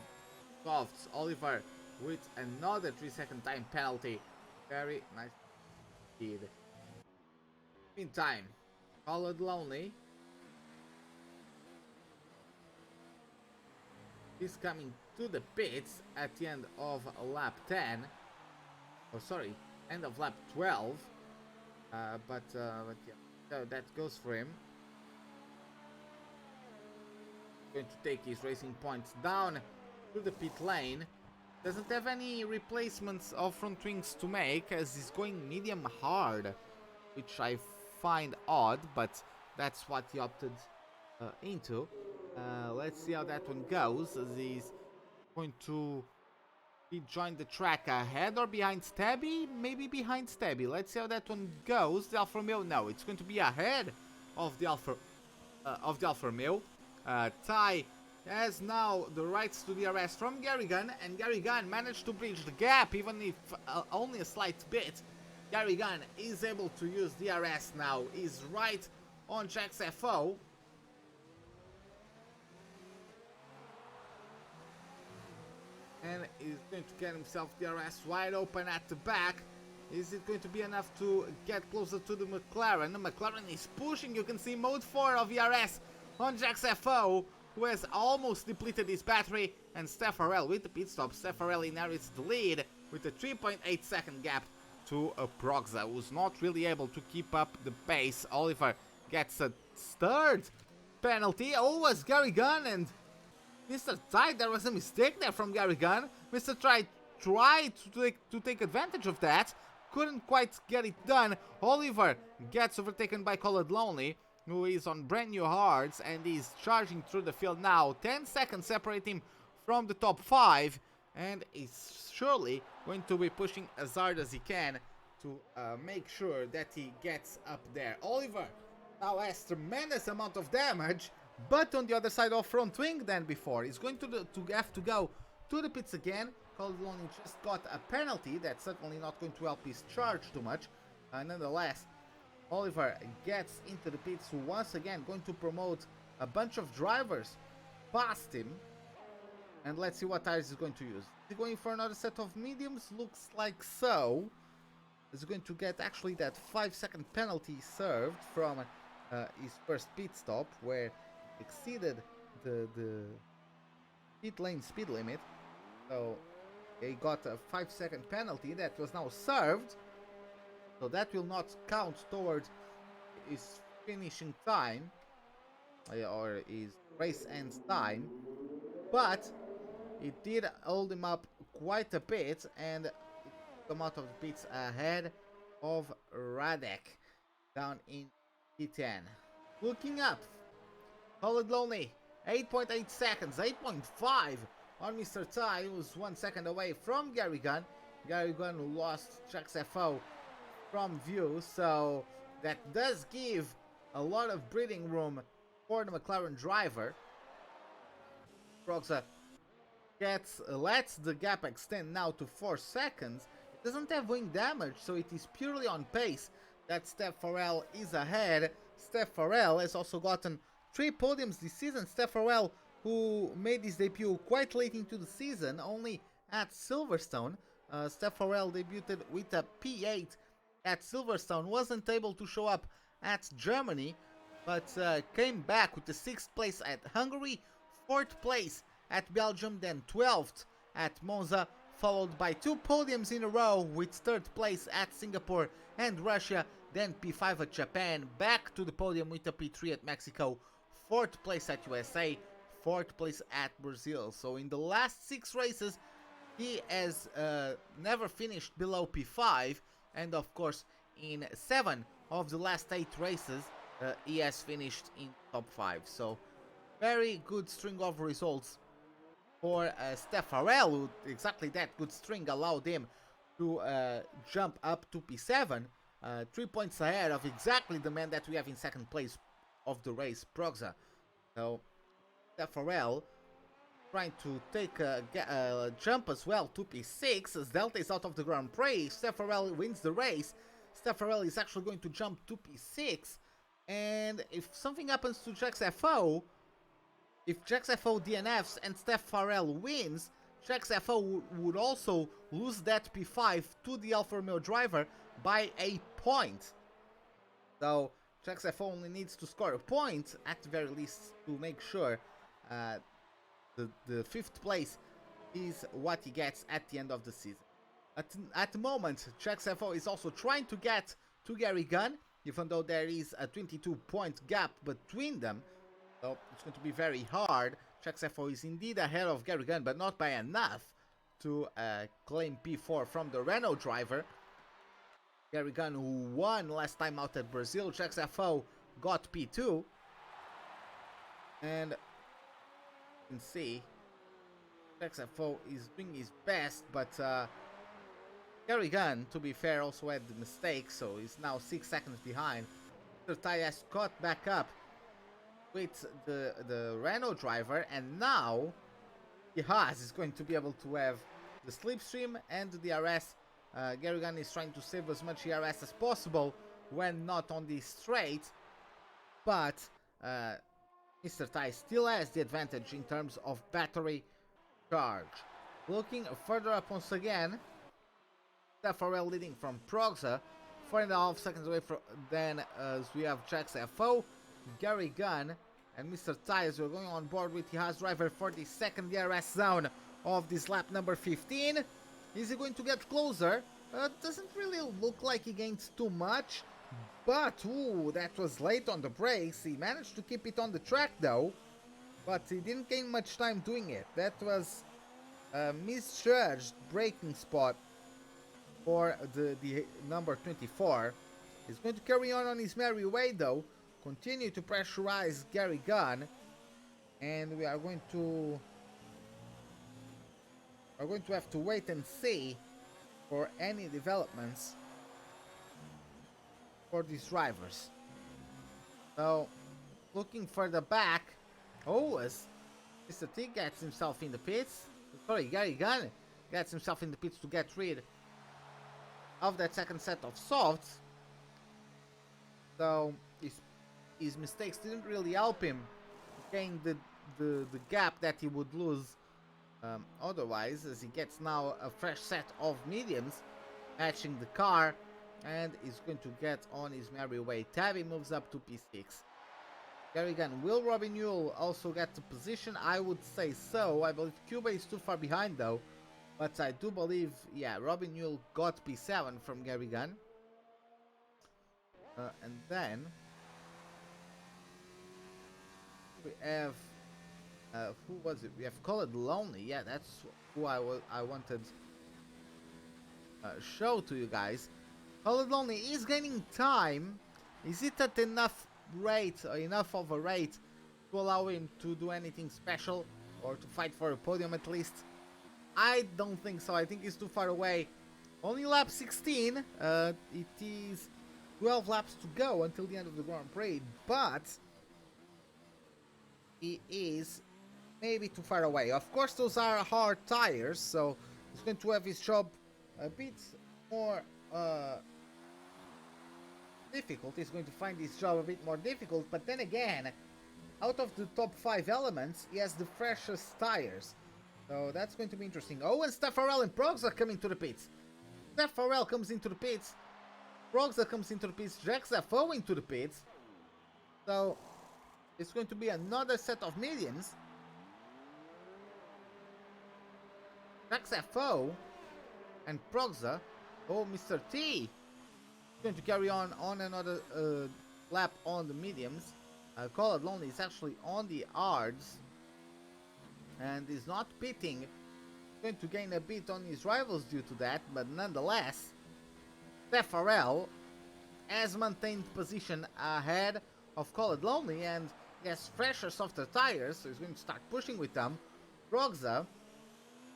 softs. Oliver with another 3-second time penalty. Very nice speed. Meantime, Colored Lonely is coming to the pits at the end of lap 10. Oh, sorry, end of lap 12. But yeah, so that goes for him. Going to take his racing points down to the pit lane. Doesn't have any replacements of front wings to make as he's going medium hard, which I find odd, but that's what he opted into. Let's see how that one goes, as he's going to join the track ahead or behind Stabby. Maybe behind Stabby. Let's see how that one goes. The Alfa Romeo, no, it's going to be ahead of the Alfa Romeo. Tai has now the rights to the arrest from Gary Gunn, and Gary Gunn managed to bridge the gap, even if only a slight bit. Gary Gunn is able to use DRS now. He's right on Jack's FO. And he's going to get himself DRS wide open at the back. Is it going to be enough to get closer to the McLaren? The McLaren is pushing. You can see mode 4 of ERS on Jack's FO, who has almost depleted his battery. And Steph Farrell with the pit stop. Steph Farrell inherits the lead with a 3.8 second gap to Proxa, who's not really able to keep up the pace. Oliver gets a third penalty. Oh, was Gary Gunn and Mr. Tide. There was a mistake there from Gary Gunn. Mr. Tide tried to take advantage of that. Couldn't quite get it done. Oliver gets overtaken by Colored Lonely, who is on brand new hards and is charging through the field now. 10 seconds separate him from the top 5, and is surely going to be pushing as hard as he can to make sure that he gets up there. Oliver now has tremendous amount of damage, but on the other side of front wing than before. He's going to have to go to the pits again. Colored Lonely just got a penalty. That's certainly not going to help his charge too much. Nonetheless, Oliver gets into the pits, once again going to promote a bunch of drivers past him. And let's see what tires he's going to use. Is he going for another set of mediums? Looks like so. He's going to get actually that 5-second penalty served from his first pit stop, where he exceeded the pit lane speed limit. So he got a 5-second penalty that was now served. So that will not count towards his finishing time or his race end time. But it did hold him up quite a bit and come out of the pits ahead of Radek down in P10. Looking up, Colored Lonely, 8.8 seconds, 8.5 on Mr. Ty, who was 1 second away from Gary Gunn. Gary Gunn who lost Jack's FO from view, so that does give a lot of breathing room for the McLaren driver. Proxa lets the gap extend now to 4 seconds. It doesn't have wing damage, so it is purely on pace that Steph Farrell is ahead. Steph Farrell has also gotten 3 podiums this season. Steph Farrell, who made his debut quite late into the season, only at Silverstone. Steph Farrell debuted with a P8 at Silverstone, wasn't able to show up at Germany, but came back with the 6th place at Hungary, 4th place at Belgium, then 12th at Monza, followed by 2 podiums in a row with 3rd place at Singapore and Russia, then P5 at Japan, back to the podium with a P3 at Mexico, 4th place at USA, 4th place at Brazil. So in the last 6 races, he has never finished below P5, and of course in 7 of the last 8 races, he has finished in top 5. So very good string of results for Steph Farrell, who exactly that good string allowed him to jump up to P7, 3 points ahead of exactly the man that we have in 2nd place of the race, Proxa. So Steph Farrell trying to take a jump as well to P6 as Delta is out of the Grand Prix. Steph Farrell wins the race. Steph Farrell is actually going to jump to P6, and if something happens to Jack's FO, if Jack's FO DNFs and Steph Farrell wins, Jack's FO would also lose that P5 to the Alfa Romeo driver by a point. So Jack's FO only needs to score a point at the very least to make sure the 5th place is what he gets at the end of the season. At the moment, Jack's FO is also trying to get to Gary Gunn, even though there is a 22-point gap between them. So it's going to be very hard. Jack's FO is indeed ahead of Gary Gunn, but not by enough to claim P4 from the Renault driver. Gary Gunn, who won last time out at Brazil, Jack's FO got P2. And you can see Jack's FO is doing his best, but Gary Gunn, to be fair, also had the mistake, so he's now 6 seconds behind. Mr. Tai has caught back up with the Renault driver, and now Haas is going to be able to have the slipstream and the DRS Gary Gunn is trying to save as much ERS as possible when not on the straight, but Mr. Ty still has the advantage in terms of battery charge. Looking further up once again, Farrell leading from Proxa, 4.5 seconds away from then as we have Jax FO, Gary Gunn, and Mr. Ty as we're going on board with the Haas driver for the second DRS zone of this lap number 15. Is he going to get closer? Doesn't really look like he gains too much, but ooh, that was late on the brakes. He managed to keep it on the track though, but he didn't gain much time doing it. That was a misjudged braking spot for the number 24. He's going to carry on his merry way though, continue to pressurize Gary Gunn, and we are going to have to wait and see for any developments for these drivers. So, looking further back, as Mr. T gets himself in the pits, Gary Gunn gets himself in the pits to get rid of that second set of softs. So his mistakes didn't really help him gain the gap that he would lose otherwise, as he gets now a fresh set of mediums matching the car, and is going to get on his merry way. Tabby moves up to P6. Gary Gunn, will Robin Newell also get the position? I would say so. I believe Cuba is too far behind though. But I do believe, yeah, Robin Newell got P7 from Gary Gunn. And then we have, who was it? We have Call Lonely. Yeah, that's who I wanted show to you guys. Call Lonely is gaining time. Is it at enough rate, or enough of a rate to allow him to do anything special or to fight for a podium at least? I don't think so. I think he's too far away. Only lap 16. It is 12 laps to go until the end of the Grand Prix, but he is maybe too far away. Of course, those are hard tires, so he's going to have his job a bit more difficult. He's going to find his job a bit more difficult, but then again, out of the top 5 elements, he has the freshest tires. So that's going to be interesting. Oh, and Steph Farrell and Progs are coming to the pits. Steph Farrell comes into the pits. Progs comes into the pits. Jax FO into the pits. So it's going to be another set of mediums. Jax FO and Progs. Oh, Mr. T is going to carry on another lap on the mediums. Call It Lonely is actually on the hards and is not pitting. Going to gain a bit on his rivals due to that, but nonetheless, Steph Farrell has maintained position ahead of Call It Lonely, and he has fresher, softer tires, so he's going to start pushing with them. Progza,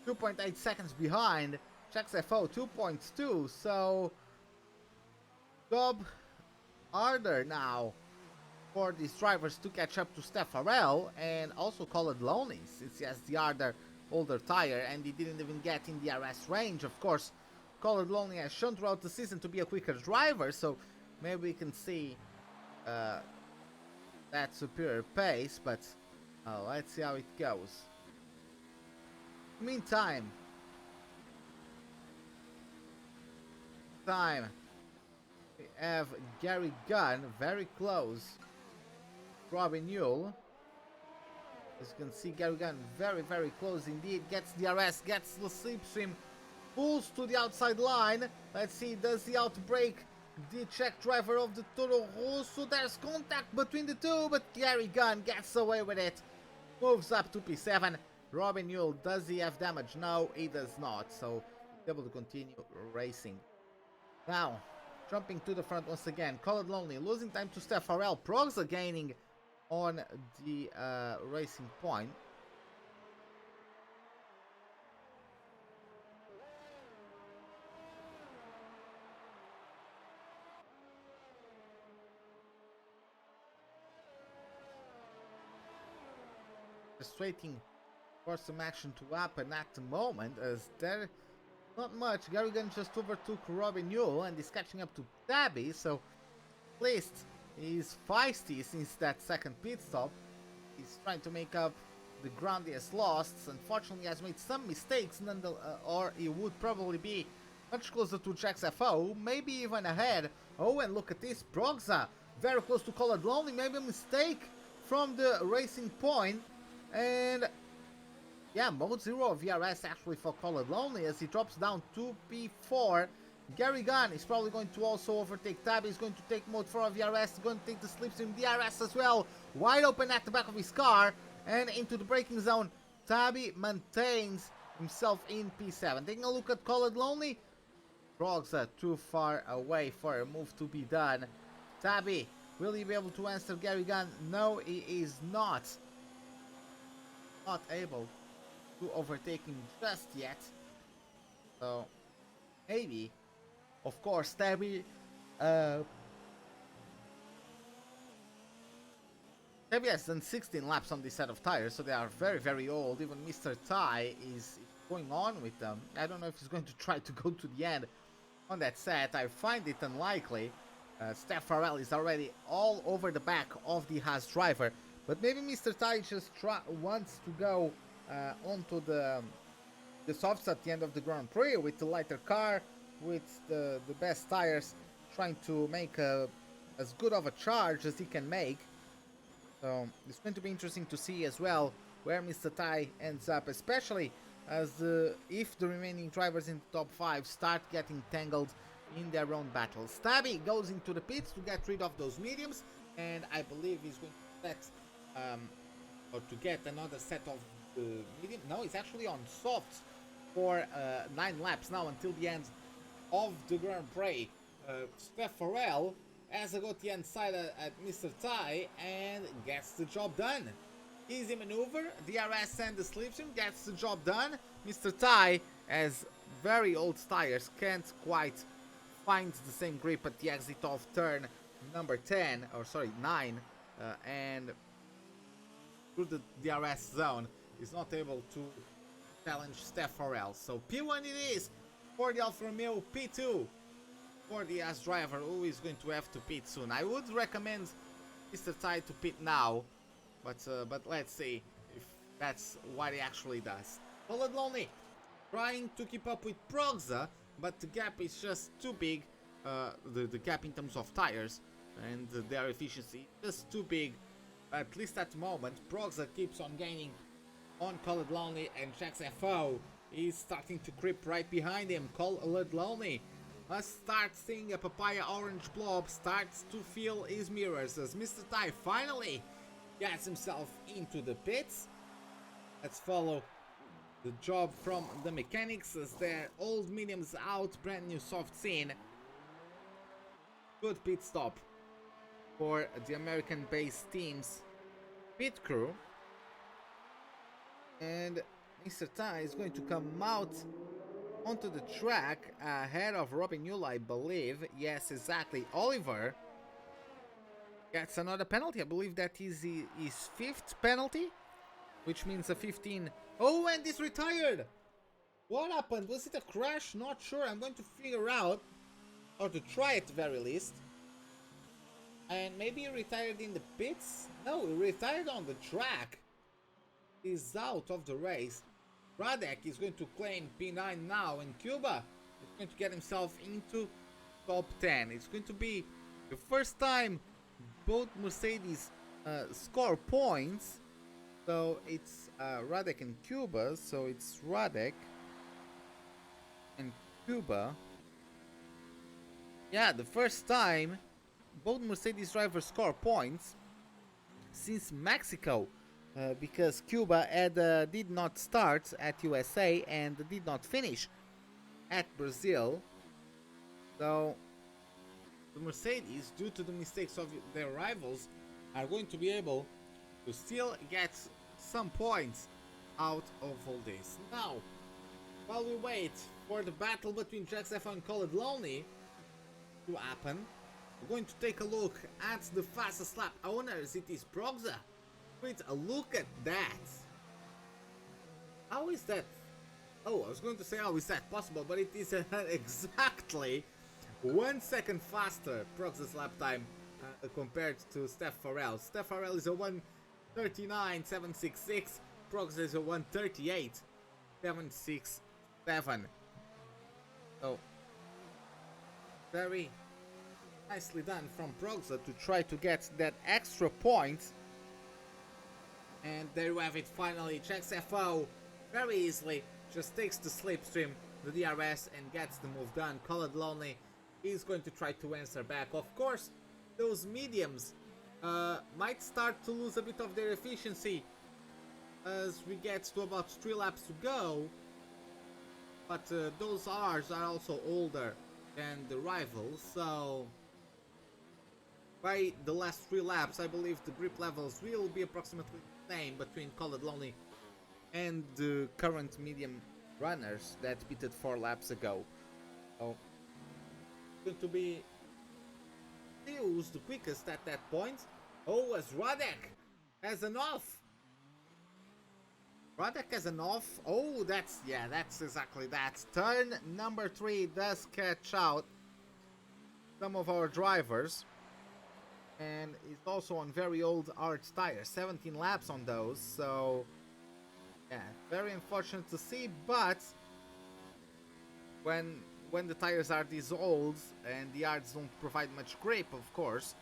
2.8 seconds behind. Jax FO, 2.2, so job harder now for these drivers to catch up to Steph Farrell, and also Call It Lonely, since he has the harder, older tire, and he didn't even get in the RS range. Of course, Call It Lonely has shown throughout the season to be a quicker driver, so maybe we can see that superior pace, but let's see how it goes. Meantime, we have Gary Gunn very close. Robin Newell. As you can see, Gary Gunn very, very close indeed. Gets the RS, gets the slipstream, pulls to the outside line. Let's see, does he outbrake the Czech driver of the Toro Rosso? There's contact between the two, but Gary Gunn gets away with it. Moves up to P7. Robin Newell, does he have damage? No, he does not. So, he's able to continue racing. Now, jumping to the front once again. Call It Lonely, losing time to Steph Farrell. Progs gaining on the racing point. Just waiting for some action to happen at the moment, as there not much. Garrigan just overtook Robin Newell and is catching up to Tabby, so at least he's feisty since that second pit stop. He's trying to make up the ground he has lost. Unfortunately, he has made some mistakes, or he would probably be much closer to Jax FO, maybe even ahead. Oh, and look at this, Brogza, very close to Colored Lonely, maybe a mistake from the racing point, and yeah, mode 0 of VRS actually for Colored Lonely as he drops down to P4. Gary Gunn is probably going to also overtake Tabby. He's going to take mode 4 of VRS, going to take the slipstream DRS as well, wide open at the back of his car, and into the braking zone. Tabby maintains himself in P7. Taking a look at Colored Lonely, Brogza too far away for a move to be done. Tabby, will he be able to answer Gary Gunn? No, he is not. Not able to overtake him just yet. So, maybe. Of course, Tabby has done 16 laps on this set of tires, so they are very, very old. Even Mr. Ty is going on with them. I don't know if he's going to try to go to the end on that set. I find it unlikely. Steph Farrell is already all over the back of the Haas driver, but maybe Mr. Ty just wants to go onto the softs at the end of the Grand Prix with the lighter car, with the best tires, trying to make as good of a charge as he can make. So it's going to be interesting to see as well where Mr. Ty ends up, especially as if the remaining drivers in the top 5 start getting tangled in their own battles. Tabby goes into the pits to get rid of those mediums, and I believe he's going to set or to get another set of medium. No, it's actually on softs for 9 laps now until the end of the Grand Prix. Steph Farrell has a go to the inside at Mr. Ty and gets the job done. Easy maneuver, DRS and the slipstream gets the job done. Mr. Ty has very old tires, can't quite find the same grip at the exit of turn number 10, or sorry, 9, and through the DRS zone is not able to challenge Steph Farrell. So P1 it is for the Alfa Romeo, P2 for the Haas driver, who is going to have to pit soon. I would recommend Mr. Ty to pit now, but let's see if that's what he actually does. Colored Lonely trying to keep up with Brogza, but the gap is just too big. The gap in terms of tires and their efficiency just too big. At least at the moment, Brogza keeps on gaining on Colored Lonely, and Jax FO is starting to creep right behind him. Colored Lonely must start seeing a papaya orange blob, starts to feel his mirrors as Mr. Ty finally gets himself into the pits. Let's follow the job from the mechanics as their old mediums out, brand new softs in. Good pit stop for the American based team's pit crew. And Mr. Ty is going to come out onto the track ahead of Robin Newell, I believe. Yes, exactly. Oliver gets another penalty. I believe that is his 5th penalty, which means a 15. Oh, and he's retired! What happened? Was it a crash? Not sure. I'm going to figure out, or to try at the very least. And maybe he retired in the pits? No, he retired on the track. He's out of the race. Radek is going to claim P9 now, and Cuba is going to get himself into top 10. It's going to be the first time both Mercedes score points. So it's Radek and Cuba. So it's Radek and Cuba. Yeah, the first time both Mercedes drivers score points since Mexico. Because Cuba did not start at USA and did not finish at Brazil. So the Mercedes, due to the mistakes of their rivals, are going to be able to still get some points out of all this. Now, while we wait for the battle between Jax F1 and Colored Lonely to happen, we're going to take a look at the fastest lap owners. It is Brogza. Wait, a look at that. How is that Oh, I was going to say how is that possible, but it is exactly 1 second faster Prox's lap time compared to Steph Farrell. Steph Farrell is a 1:39.766, Prox is a 1:38.767. So, very nicely done from Proxa to try to get that extra point. And there you have it, finally. Checks FO very easily, just takes the slipstream, the DRS, and gets the move done. Colored Lonely is going to try to answer back. Of course, those mediums might start to lose a bit of their efficiency as we get to about 3 laps to go. But those R's are also older than the rivals, so by the last 3 laps, I believe the grip levels will be approximately the same between Colored Lonely and the current medium runners that pitted 4 laps ago. So, going to be who's the quickest at that point. Oh, as Radek has an off. Radek has an off. Oh, that's exactly that. Turn number 3 does catch out some of our drivers. And it's also on very old arch tires, 17 laps on those, so yeah, very unfortunate to see. But when the tires are this old and the arts don't provide much grip, of course,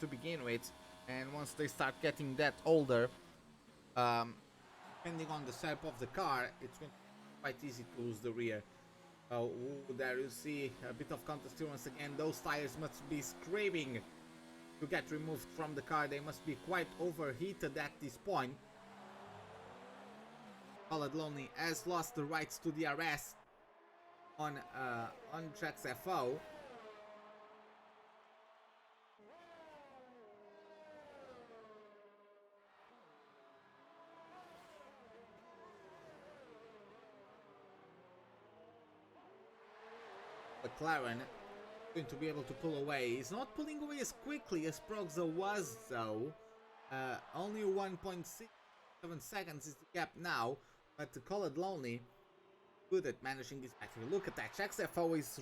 to begin with, and once they start getting that older, depending on the setup of the car, it's going to be quite easy to lose the rear. Oh, there you see a bit of countersteer once again. Those tires must be screaming to get removed from the car. They must be quite overheated at this point. Colored Lonely has lost the rights to DRS on Jack's FO. McLaren going to be able to pull away. He's not pulling away as quickly as Proxa was though. Only 1.67 seconds is the gap now, but the Colored Lonely good at managing this battery. Look at that, Jack's FO is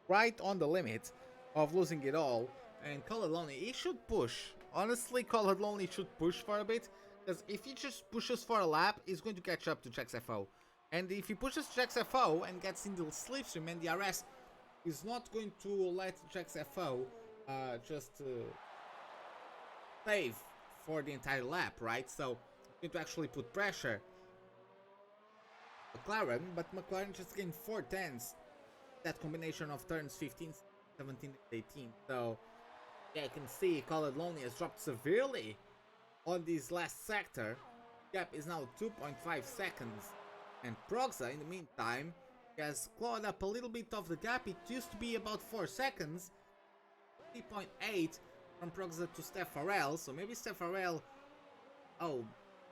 right on the limit of losing it all, and Colored Lonely, he should push. Honestly, Colored Lonely should push for a bit, because if he just pushes for a lap, he's going to catch up to Jack's FO. And if he pushes Jack's FO and gets in the slipstream and DRS, he's not going to let Jack's FO just save for the entire lap, right? So he's going to actually put pressure McLaren, but McLaren just gained 4 tenths. That combination of turns 15, 17, and 18. So yeah, you can see Colored Lonely has dropped severely on this last sector. Gap is now 2.5 seconds. And Proxa, in the meantime, has clawed up a little bit of the gap. It used to be about 4 seconds. 3.8 from Proxa to Steph Farrell. So maybe Steph Farrell,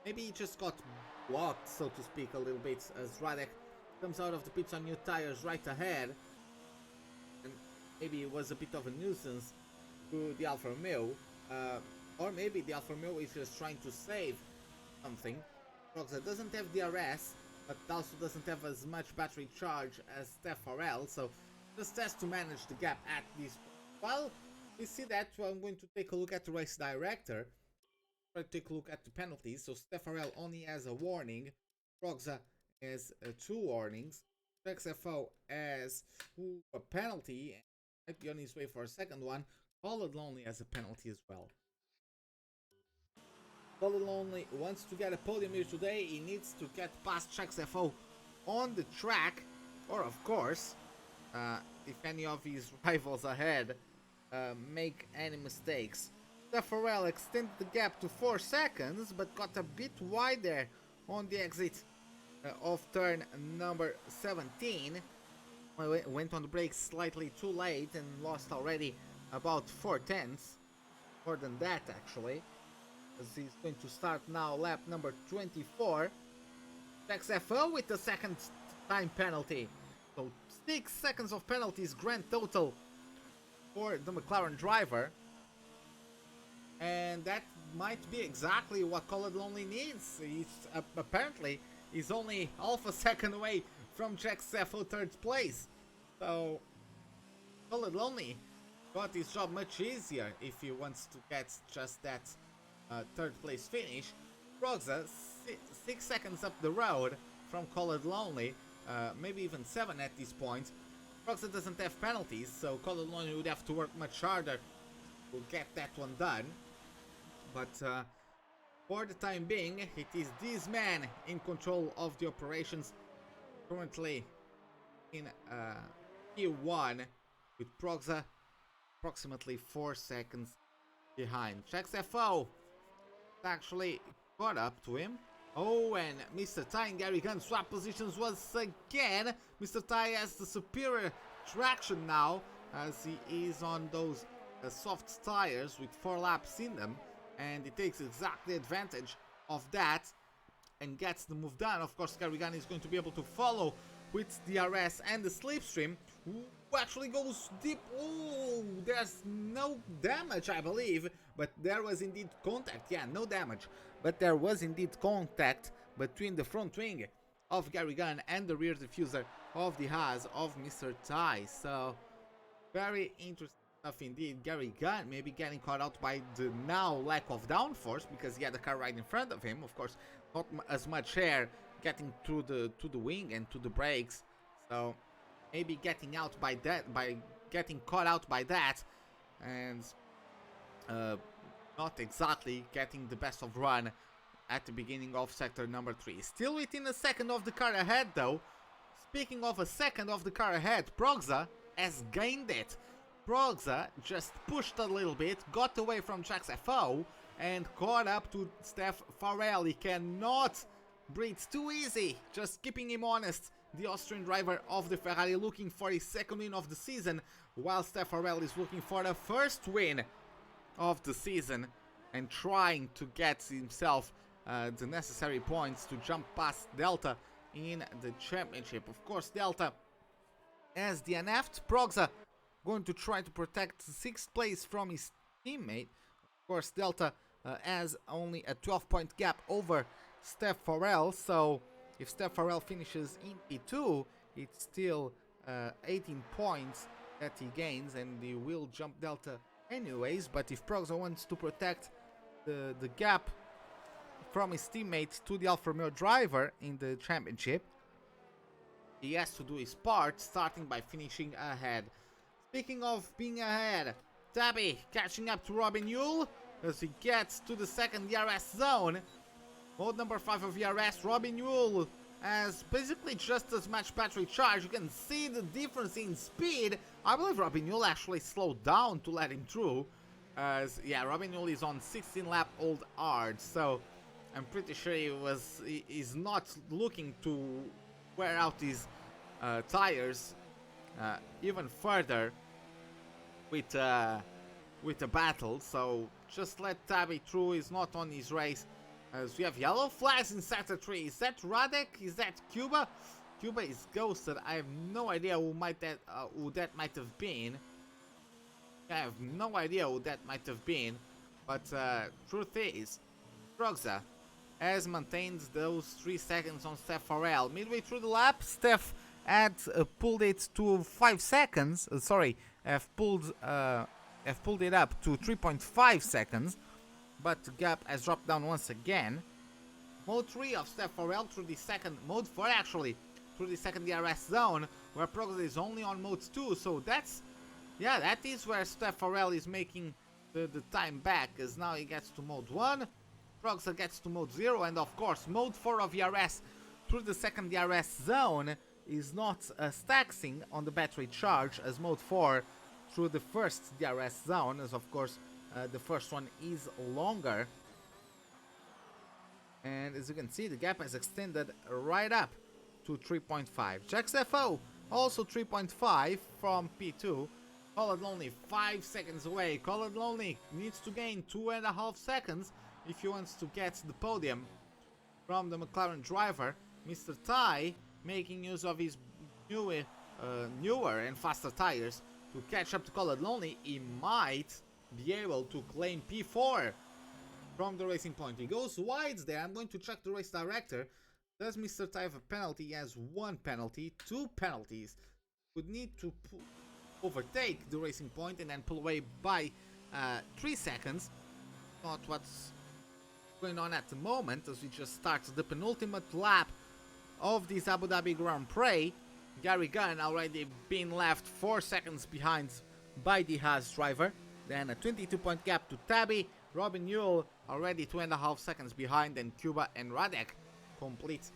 maybe he just got blocked, so to speak, a little bit as Radek comes out of the pits on new tires right ahead. And maybe it was a bit of a nuisance to the Alfa Romeo. Or maybe the Alfa Romeo is just trying to save something. Proxa doesn't have DRS, but also doesn't have as much battery charge as Steph Farrell, so just has to manage the gap at this point. Well, we see that, I'm going to take a look at the race director. Try to take a look at the penalties. So Steph Farrell only has a warning, Proxa has 2 warnings, Jack's FO has a penalty, and might be on his way for a second one. Colored Lonely has a penalty as well. Colored Lonely wants to get a podium here today. He needs to get past Jack's FO on the track, or of course, if any of his rivals ahead make any mistakes. Steph Farrell extended the gap to 4 seconds, but got a bit wider on the exit of turn number 17. Went on the brakes slightly too late and lost already about 4 tenths. More than that, actually. As he's going to start now lap number 24. Jack's FO with the second time penalty. So 6 seconds of penalties grand total for the McLaren driver. And that might be exactly what Colored Lonely needs. He's apparently is only half a second away from Jack Seffo 3rd place. So, Solid Lonely got his job much easier if he wants to get just that 3rd place finish. Proxa 6 seconds up the road from Colored Lonely, maybe even 7 at this point. Proxa doesn't have penalties, so Colored Lonely would have to work much harder to get that one done. But for the time being, it is this man in control of the operations, currently in P1 with Proxa approximately 4 seconds behind. Jack Seffo actually caught up to him. Oh, and Mr. Ty and Gary Gunn swap positions once again. Mr. Ty has the superior traction now, as he is on those soft tires with 4 laps in them, and he takes exactly advantage of that and gets the move done. Of course, Gary Gunn is going to be able to follow with the DRS and the slipstream, who actually goes deep. Oh, there's no damage, I believe, but there was indeed contact. Yeah, no damage, but there was indeed contact between the front wing of Gary Gunn and the rear diffuser of the Haas of Mr. Ty. So, very interesting stuff indeed. Gary Gunn maybe getting caught out by the now lack of downforce, because he had the car right in front of him. Of course, not as much air getting through to the wing and to the brakes. So maybe getting out by that, by getting caught out by that, and not exactly getting the best of run at the beginning of sector number 3. Still within a second of the car ahead though. Speaking of a second of the car ahead, Proxa has gained it. Proxa just pushed a little bit, got away from Jack Seffo, and caught up to Steph Farrell. He cannot breathe too easy, just keeping him honest. The Austrian driver of the Ferrari looking for his 2nd win of the season, while Steph Farrell is looking for the 1st win of the season and trying to get himself the necessary points to jump past Delta in the championship. Of course, Delta has the DNF'd. Proxa going to try to protect the 6th place from his teammate. Of course, Delta has only a 12-point gap over Steph Farrell, so if Steph Farrell finishes in P2, it's still 18 points that he gains, and he will jump Delta anyways. But if Proxa wants to protect the gap from his teammate to the Alfa Romeo driver in the championship, he has to do his part, starting by finishing ahead. Speaking of being ahead, Tabby catching up to Robin Yule as he gets to the 2nd DRS zone. Mode number 5 of DRS, Robin Yule has basically just as much battery charge. You can see the difference in speed. I believe Robin Yule actually slowed down to let him through. As yeah, Robin Yule is on 16 lap old hard, so I'm pretty sure he's not looking to wear out his tires even further with the battle. So just let Tabby through. He's not on his race. As we have yellow flags in sector 3. Is that Radek? Is that Cuba? Cuba is ghosted. I have no idea who that might have been. I have no idea who that might have been. But truth is, Proxa has maintained those 3 seconds on Steph Farrell. Midway through the lap, Steph had pulled it to 5 seconds. Have pulled it up to 3.5 seconds. But the gap has dropped down once again. Mode 3 of Steph Farrell through the mode 4 actually, through the 2nd DRS zone, where Proxa is only on mode 2. So that is where Steph Farrell is making the time back, as now he gets to mode 1, Proxa gets to mode 0, and of course mode 4 of DRS through the 2nd DRS zone is not taxing on the battery charge as mode 4 through the 1st DRS zone, as of course the first one is longer. And as you can see, the gap has extended right up to 3.5. Jack Seffo also 3.5 from P2. Colored Lonely 5 seconds away. Colored Lonely needs to gain 2.5 seconds if he wants to get the podium from the McLaren driver. Mr. Ty making use of his newer and faster tires to catch up to Colored Lonely. He might be able to claim P4 from the racing point. He goes wide there. I'm going to check the race director. Does Mr. Ty have a penalty? He has one penalty, two penalties. Would need to overtake the racing point and then pull away by 3 seconds. Not what's going on at the moment, as we just start the penultimate lap of this Abu Dhabi Grand Prix. Gary Gunn already been left 4 seconds behind by the Haas driver. Then a 22-point gap to Tabby. Robin Yule already 2.5 seconds behind, and Cuba and Radek complete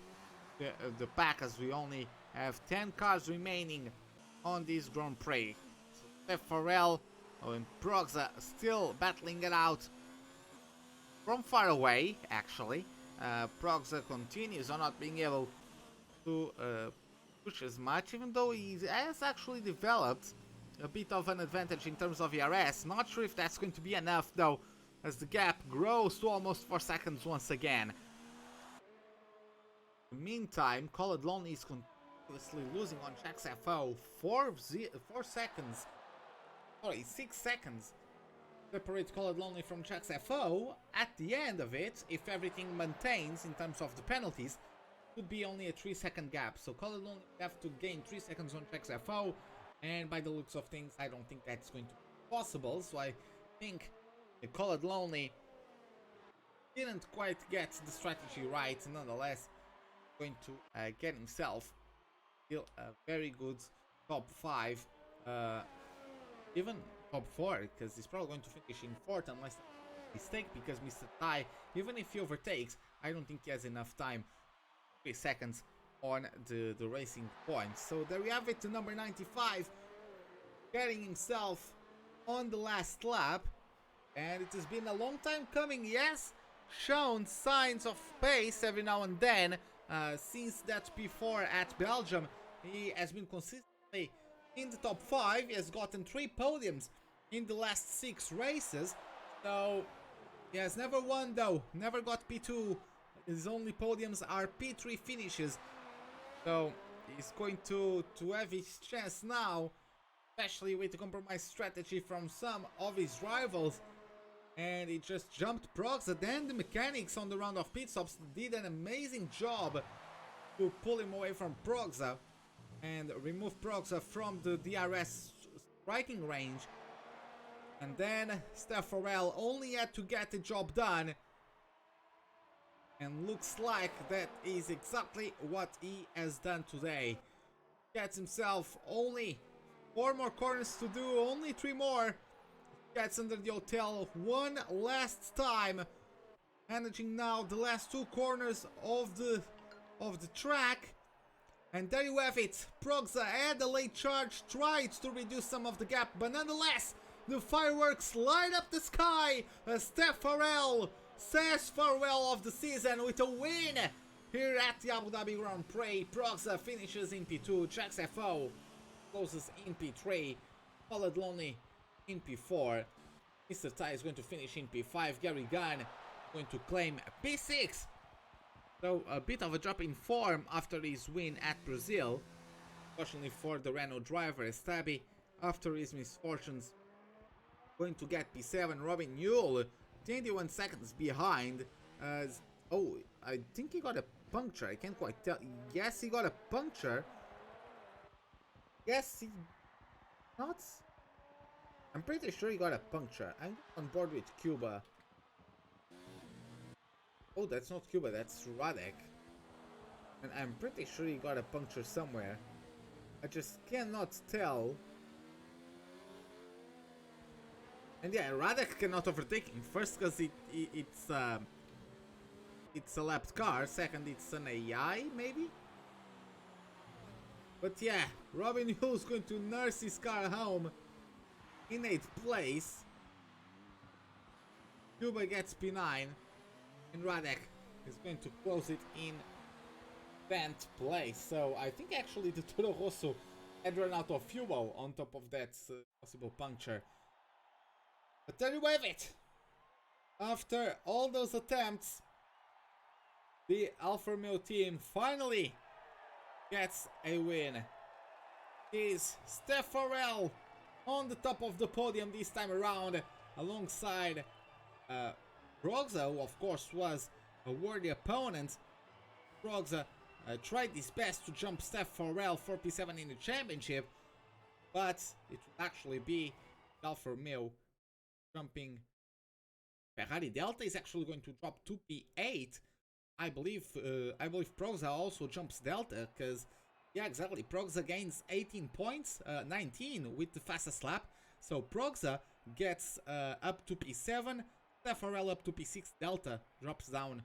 the pack, as we only have 10 cars remaining on this Grand Prix. So Steph Farrell and Proxa still battling it out from far away, actually. Proxa continues on not being able to push as much, even though he has actually developed a bit of an advantage in terms of ERS. Not sure if that's going to be enough, though, as the gap grows to almost 4 seconds once again. In the meantime, Call It Lonely is continuously losing on Jack's FO. 6 seconds separate Call It Lonely from Jack's FO. At the end of it, if everything maintains in terms of the penalties, would be only a 3-second gap. So Call It Lonely have to gain 3 seconds on Jack's FO, and by the looks of things, I don't think that's going to be possible. So I think Call It Lonely didn't quite get the strategy right. Nonetheless, going to get himself still a very good top 5, even top 4, because he's probably going to finish in 4th unless mistake, because Mr. Ty, even if he overtakes, I don't think he has enough time. 3 seconds on the racing points. So there we have it, to number 95 getting himself on the last lap, and it has been a long time coming. Yes, shown signs of pace every now and then. Since that before at Belgium, he has been consistently in the top 5. He has gotten 3 podiums in the last 6 races. So he has never won, though, never got P2. His only podiums are P3 finishes. So he's going to have his chance now, especially with the compromise strategy from some of his rivals. And he just jumped Proxa. Then the mechanics on the round of pit stops did an amazing job to pull him away from Proxa and remove Proxa from the DRS striking range. And then Steph Farrell only had to get the job done, and looks like that is exactly what he has done today. Gets himself only 4 more corners to do, only 3 more. Gets under the hotel one last time, managing now the last 2 corners of the track. And there you have it. Proxa had a late charge, tried to reduce some of the gap, but nonetheless, the fireworks light up the sky as Steph Farrell says farewell of the season with a win here at the Abu Dhabi Grand Prix. Proxa finishes in P2, Jack's FO closes in P3, Call It Lonely in P4. Mr. Ty is going to finish in P5. Gary Gunn going to claim P6. So a bit of a drop in form after his win at Brazil. Fortunately for the Renault driver, Estabi, after his misfortunes, going to get P7. Robin Yule 21 seconds behind. Oh, I think he got a puncture. I can't quite tell. Yes, he got a puncture. Yes, he not. I'm pretty sure he got a puncture. I'm on board with Cuba. Oh, that's not Cuba, that's Radek. And I'm pretty sure he got a puncture somewhere. I just cannot tell. And yeah, Radek cannot overtake him. First, because it's a lapped car. Second, it's an AI, maybe? But yeah, Robin Hull's going to nurse his car home in 8th place. Cuba gets P9. And Radek is going to close it in 10th place. So I think actually the Toro Rosso had run out of fuel on top of that possible puncture. But there you have it. After all those attempts, the Alfa Romeo team finally gets a win. It is Steph Farrell on the top of the podium this time around, alongside Proxa, who of course was a worthy opponent. Proxa tried his best to jump Steph Farrell 4P7 in the championship, but it would actually be Alfa Romeo jumping Ferrari. Delta is actually going to drop 2P8. I believe Progza also jumps Delta, because yeah, exactly, Progza gains 18 points, 19 with the fastest lap. So Progza gets up to P7, Farrell up to P6, Delta drops down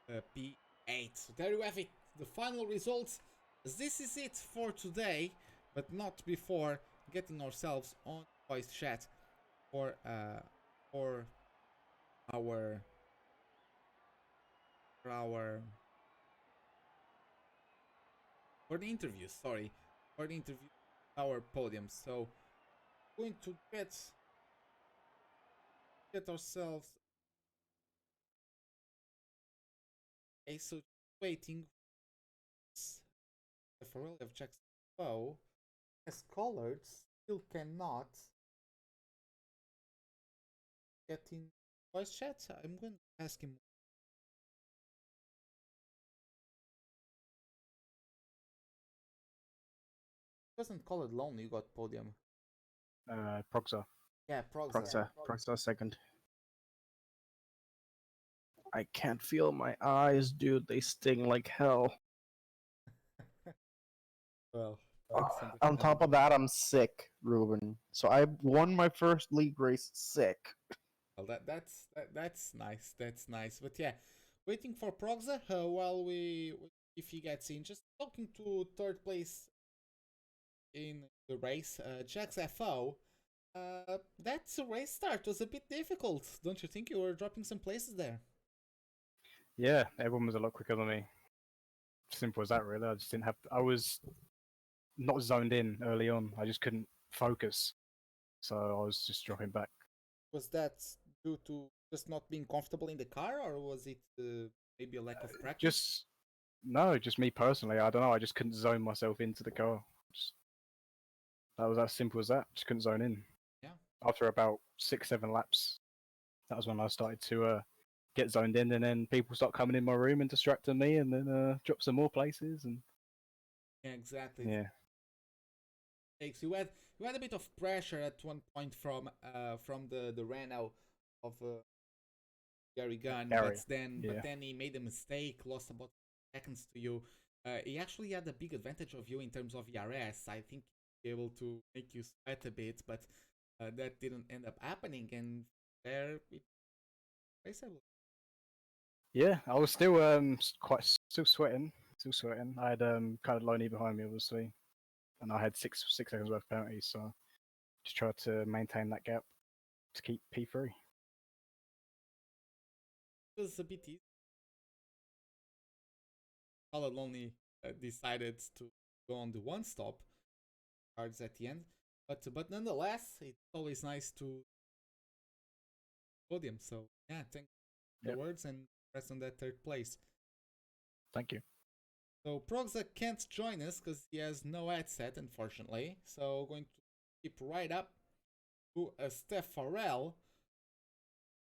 P8. So there you have it, the final results. This is it for today, but not before getting ourselves on voice chat for our for the interviews. Sorry, for the interview, our podium. So going to get ourselves. Okay, so waiting. For all of Jackson Bow as colored still cannot get in voice chat. I'm going to ask him. It wasn't colored lonely, you got podium. Progza. Yeah, Progza second. I can't feel my eyes, dude. They sting like hell. Well, on top of that, I'm sick, Ruben. So I won my first league race sick. Well, that's nice. That's nice. But yeah, waiting for Progza while if he gets in. Just talking to third place in the race, Jax FO. That race start was a bit difficult, don't you think? You were dropping some places there. Yeah, everyone was a lot quicker than me. Simple as that, really. I just didn't have. I was not zoned in early on. I just couldn't focus, so I was just dropping back. Was that due to just not being comfortable in the car, or was it maybe a lack of practice? Just me personally. I don't know. I just couldn't zone myself into the car. That was as simple as that. Just couldn't zone in. Yeah. After about 6-7 laps, that was when I started to get zoned in, and then people start coming in my room and distracting me, and then drop some more places. And yeah, exactly. Yeah. You had a bit of pressure at one point from the Renault of Gary Gunn, but then he made a mistake, lost about seconds to you. He actually had a big advantage of you in terms of ERS. I think he was able to make you sweat a bit, but that didn't end up happening, and there it raceable. Yeah, I was still still sweating. I had kind of Loney behind me, obviously, and I had six seconds worth of penalties, so just tried to maintain that gap to keep P3. It was a bit easy. Colin only decided to go on the one stop cards at the end, but nonetheless, it's always nice to podium. So yeah, thank you for the words and press on that third place. Thank you. So Progza can't join us because he has no headset, unfortunately. So going to keep right up to Steph Farrell.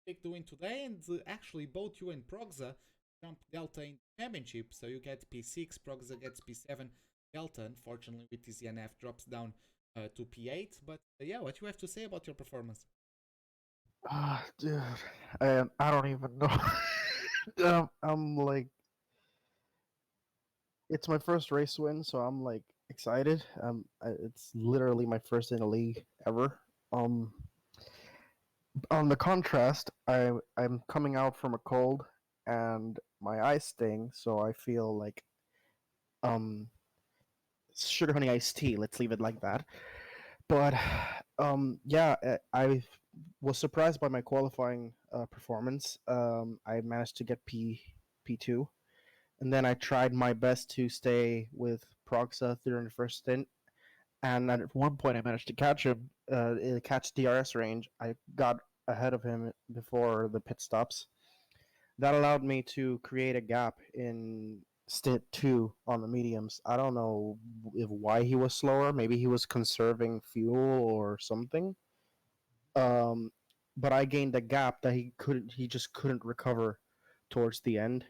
Take the win today, and actually both you and Progza jump Delta in the championship. So you get P6, Progza gets P7, Delta, unfortunately, with his ENF drops down to P8. But yeah, what you have to say about your performance? Dude, I don't even know. I'm like, it's my first race win, so I'm like excited. It's literally my first in a league ever. On the contrast, I'm coming out from a cold and my eyes sting, so I feel like um sugar honey iced tea. Let's leave it like that. But yeah, I was surprised by my qualifying performance. I managed to get P2, and then I tried my best to stay with Proxa during the first stint. And at one point, I managed to catch him, catch DRS range. I got ahead of him before the pit stops. That allowed me to create a gap in stint 2 on the mediums. I don't know why he was slower. Maybe he was conserving fuel or something. Um, but I gained a gap that he just couldn't recover towards the end.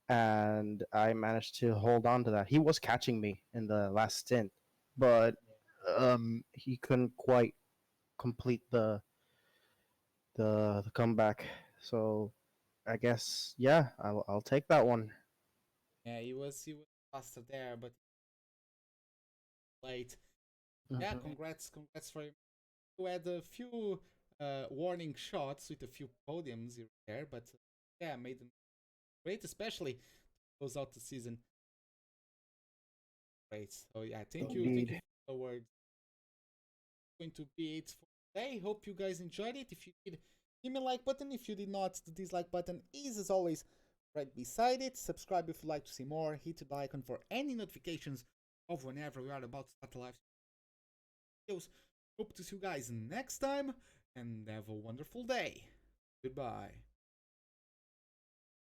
and I managed to hold on to that. He was catching me in the last stint, but he couldn't quite complete the comeback. So I guess yeah, I'll take that one. Yeah, he was faster there, but late. Yeah, Mhm. congrats for him. You had a few warning shots with a few podiums here there, but yeah, made them great, especially to close out the season. Great. So yeah, thank you Indeed. for the words. Going to be it for today. Hope you guys enjoyed it. If you did, give me a like button. If you did not, the dislike button is as always right beside it. Subscribe if you'd like to see more. Hit the icon for any notifications of whenever we are about to start the live videos. Hope to see you guys next time and have a wonderful day. Goodbye.